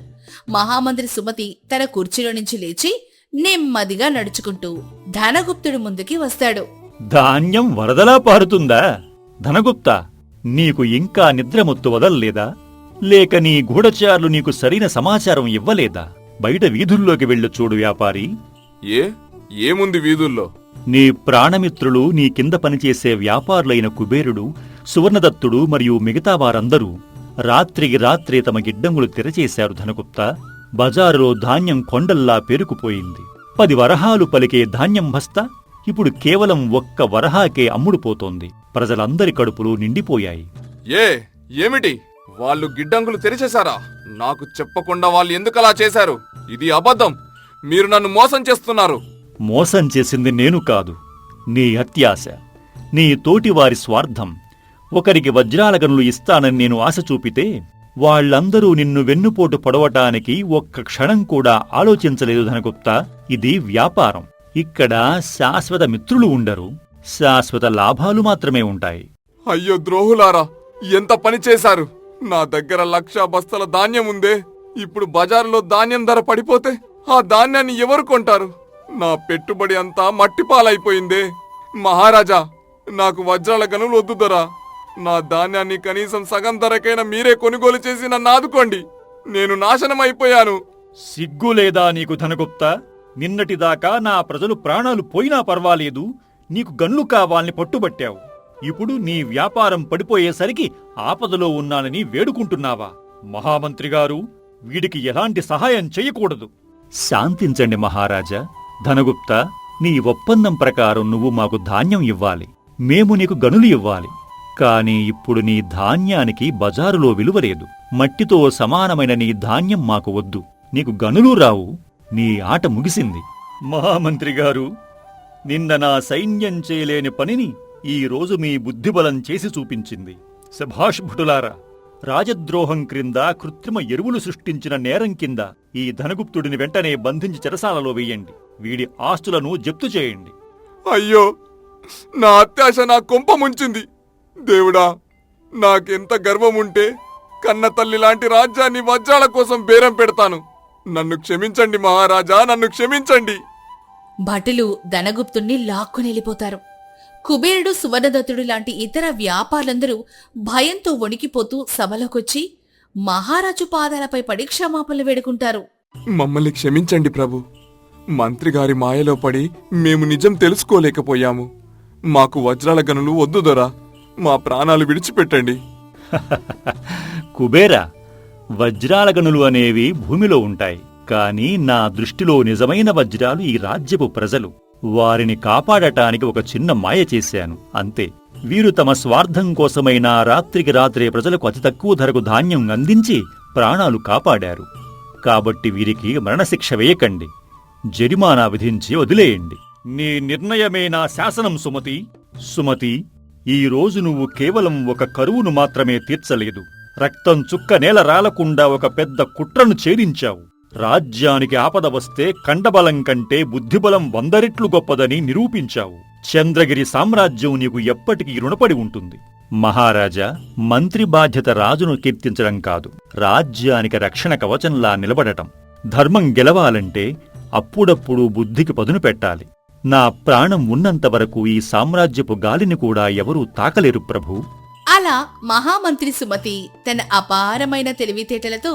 మహామంత్రి సుమతి తన కుర్చీలో నుంచి లేచి నెమ్మదిగా నడుచుకుంటూ ధనగుప్తుడి ముందుకి వస్తాడు. ధాన్యం వరదలా పారుతుందా? ధనగుప్త, నీకు ఇంకా నిద్రమొత్తు వదల్లేదా? లేక నీ గూఢచారులు నీకు సరైన సమాచారం ఇవ్వలేదా? బయట వీధుల్లోకి వెళ్ళు చూడు వ్యాపారి. ఏముంది వీధుల్లో? నీ ప్రాణమిత్రులు, నీ కింద పనిచేసే వ్యాపారులైన కుబేరుడు, సువర్ణదత్తుడు మరియు మిగతా వారందరూ రాత్రికి రాత్రే తమ గిడ్డంగులు తెరచేశారు ధనగుప్త. బజారులో ధాన్యం కొండల్లా పేరుకుపోయింది. 10 వరహాలు పలికే ధాన్యం బస్తా ఇప్పుడు కేవలం 1 వరహాకే అమ్ముడుపోతోంది. ప్రజలందరి కడుపులు నిండిపోయాయి. ఏమిటి? వాళ్ళు గిడ్డంగులు తెరిచేశారా? నాకు చెప్పకుండా వాళ్ళు ఎందుకలా చేశారు? ఇది అబద్ధం. మీరు నన్ను మోసం చేస్తున్నారు. మోసం చేసింది నేను కాదు, నీ అత్యాశ, నీ తోటివారి స్వార్థం. ఒకరికి వజ్రాల గనులు ఇస్తానని నేను ఆశ చూపితే వాళ్లందరూ నిన్ను వెన్నుపోటు పొడవటానికి 1 క్షణం కూడా ఆలోచించలేదు ధనగుప్త. ఇది వ్యాపారం. ఇక్కడ శాశ్వత మిత్రులు ఉండరు, శాశ్వత లాభాలు మాత్రమే ఉంటాయి. అయ్యో ద్రోహులారా, ఎంత పని చేశారు! నా దగ్గర 1,00,000 బస్తాల ధాన్యం ఉందే. ఇప్పుడు బజారులో ధాన్యం ధర పడిపోతే ఆ ధాన్యాన్ని ఎవరు కొంటారు? నా పెట్టుబడి అంతా మట్టిపాలైపోయిందే. మహారాజా, నాకు వజ్రాల గనులు వద్దు దొరా. నా ధాన్యాన్ని కనీసం సగం ధరకైనా మీరే కొనుగోలు చేసి నన్ను ఆదుకోండి. నేను నాశనమైపోయాను. సిగ్గులేదా నీకు ధనగుప్త? నిన్నటిదాకా నా ప్రజలు ప్రాణాలు పోయినా పర్వాలేదు, నీకు గన్లు కావాలని పట్టుబట్టావు. ఇప్పుడు నీ వ్యాపారం పడిపోయేసరికి ఆపదలో ఉన్నానని వేడుకుంటున్నావా? మహామంత్రిగారు, వీడికి ఎలాంటి సహాయం చెయ్యకూడదు. శాంతించండి మహారాజా. ధనగుప్త, నీ ఒప్పందం ప్రకారం నువ్వు మాకు ధాన్యం ఇవ్వాలి, మేము నీకు గనులు ఇవ్వాలి. కాని ఇప్పుడు నీ ధాన్యానికి బజారులో విలువలేదు. మట్టితో సమానమైన నీ ధాన్యం మాకు వద్దు, నీకు గనులు రావు. నీ ఆట ముగిసింది. మహామంత్రిగారు, నిన్న నా సైన్యం చేయలేని పనిని ఈ రోజు మీ బుద్ధిబలం చేసి చూపించింది. శభాష్ భటులారా! రాజద్రోహం క్రింద, కృత్రిమ ఎరువులు సృష్టించిన నేరం కింద ఈ ధనగుప్తుడిని వెంటనే బంధించి చెరసాలలో వెయ్యండి. వీడి ఆస్తులను జప్తు చేయండి. అయ్యో, నా అత్యాశ నా కొంప ముంచింది. దేవుడా, నాకెంత గర్వముంటే కన్న తల్లి లాంటి రాజ్యాన్ని వజ్రాల కోసం బేరం పెడతాను. నన్ను క్షమించండి మహారాజా, నన్ను క్షమించండి. భటులు ధనగుప్తుణ్ణి లాక్కునెళ్ళిపోతారు. కుబేరుడు, సువర్ణదత్తుడు లాంటి ఇతర వ్యాపారులందరూ భయంతో వణికిపోతూ సభలోకొచ్చి మహారాజు పాదాలపై పడి క్షమాపణలు వేడుకుంటారు. మమ్మల్ని క్షమించండి ప్రభు. మంత్రిగారి మాయలో పడి మేము నిజం తెలుసుకోలేకపోయాము. మాకు వజ్రాల గనులు వద్దు దొరా. మా ప్రాణాలు విడిచిపెట్టండి. కుబేరా, వజ్రాల గనులు అనేవి భూమిలో ఉంటాయి. కాని నా దృష్టిలో నిజమైన వజ్రాలు ఈ రాజ్యపు ప్రజలు. వారిని కాపాడటానికి ఒక చిన్న మాయ చేశాను, అంతే. వీరు తమ స్వార్థం కోసమైనా రాత్రికి రాత్రే ప్రజలకు అతి తక్కువ ధరకు ధాన్యం అందించి ప్రాణాలు కాపాడారు. కాబట్టి వీరికి మరణశిక్ష వేయకండి, జరిమానా విధించి వదిలేయండి. నీ నిర్ణయమే నా శాసనం సుమతి. సుమతి, ఈ రోజు నువ్వు కేవలం ఒక కరువును మాత్రమే తీర్చలేదు, రక్తం చుక్క నేల రాలకుండా ఒక పెద్ద కుట్రను ఛేదించావు. రాజ్యానికి ఆపద వస్తే కండబలం కంటే బుద్ధిబలం 100 రెట్లు గొప్పదని నిరూపించావు. చంద్రగిరి సామ్రాజ్యం నీకు ఎప్పటికీ రుణపడి ఉంటుంది. మహారాజా, మంత్రి బాధ్యత రాజును కీర్తించడం కాదు, రాజ్యానికి రక్షణ కవచంలా నిలబడటం. ధర్మం గెలవాలంటే అప్పుడప్పుడు బుద్ధికి పదును పెట్టాలి. నా ప్రాణం ఉన్నంతవరకు ఈ సామ్రాజ్యపు గాలిని కూడా ఎవరూ తాకలేరు ప్రభూ. అలా మహామంత్రి సుమతి తన అపారమైన తెలివితేటలతో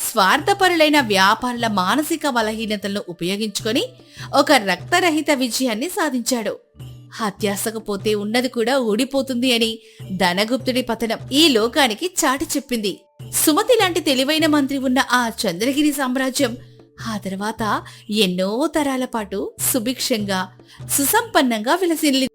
స్వార్థపరులైన వ్యాపారుల మానసిక బలహీనతలను ఉపయోగించుకొని ఒక రక్తరహిత విజయాన్ని సాధించాడు. అత్యాశకు పోతే ఉన్నది కూడా ఊడిపోతుంది అని ధనగుప్తుడి పతనం ఈ లోకానికి చాటి చెప్పింది. సుమతి లాంటి తెలివైన మంత్రి ఉన్న ఆ చంద్రగిరి సామ్రాజ్యం ఆ తర్వాత ఎన్నో తరాల పాటు సుభిక్షంగా, సుసంపన్నంగా విలసిల్లింది.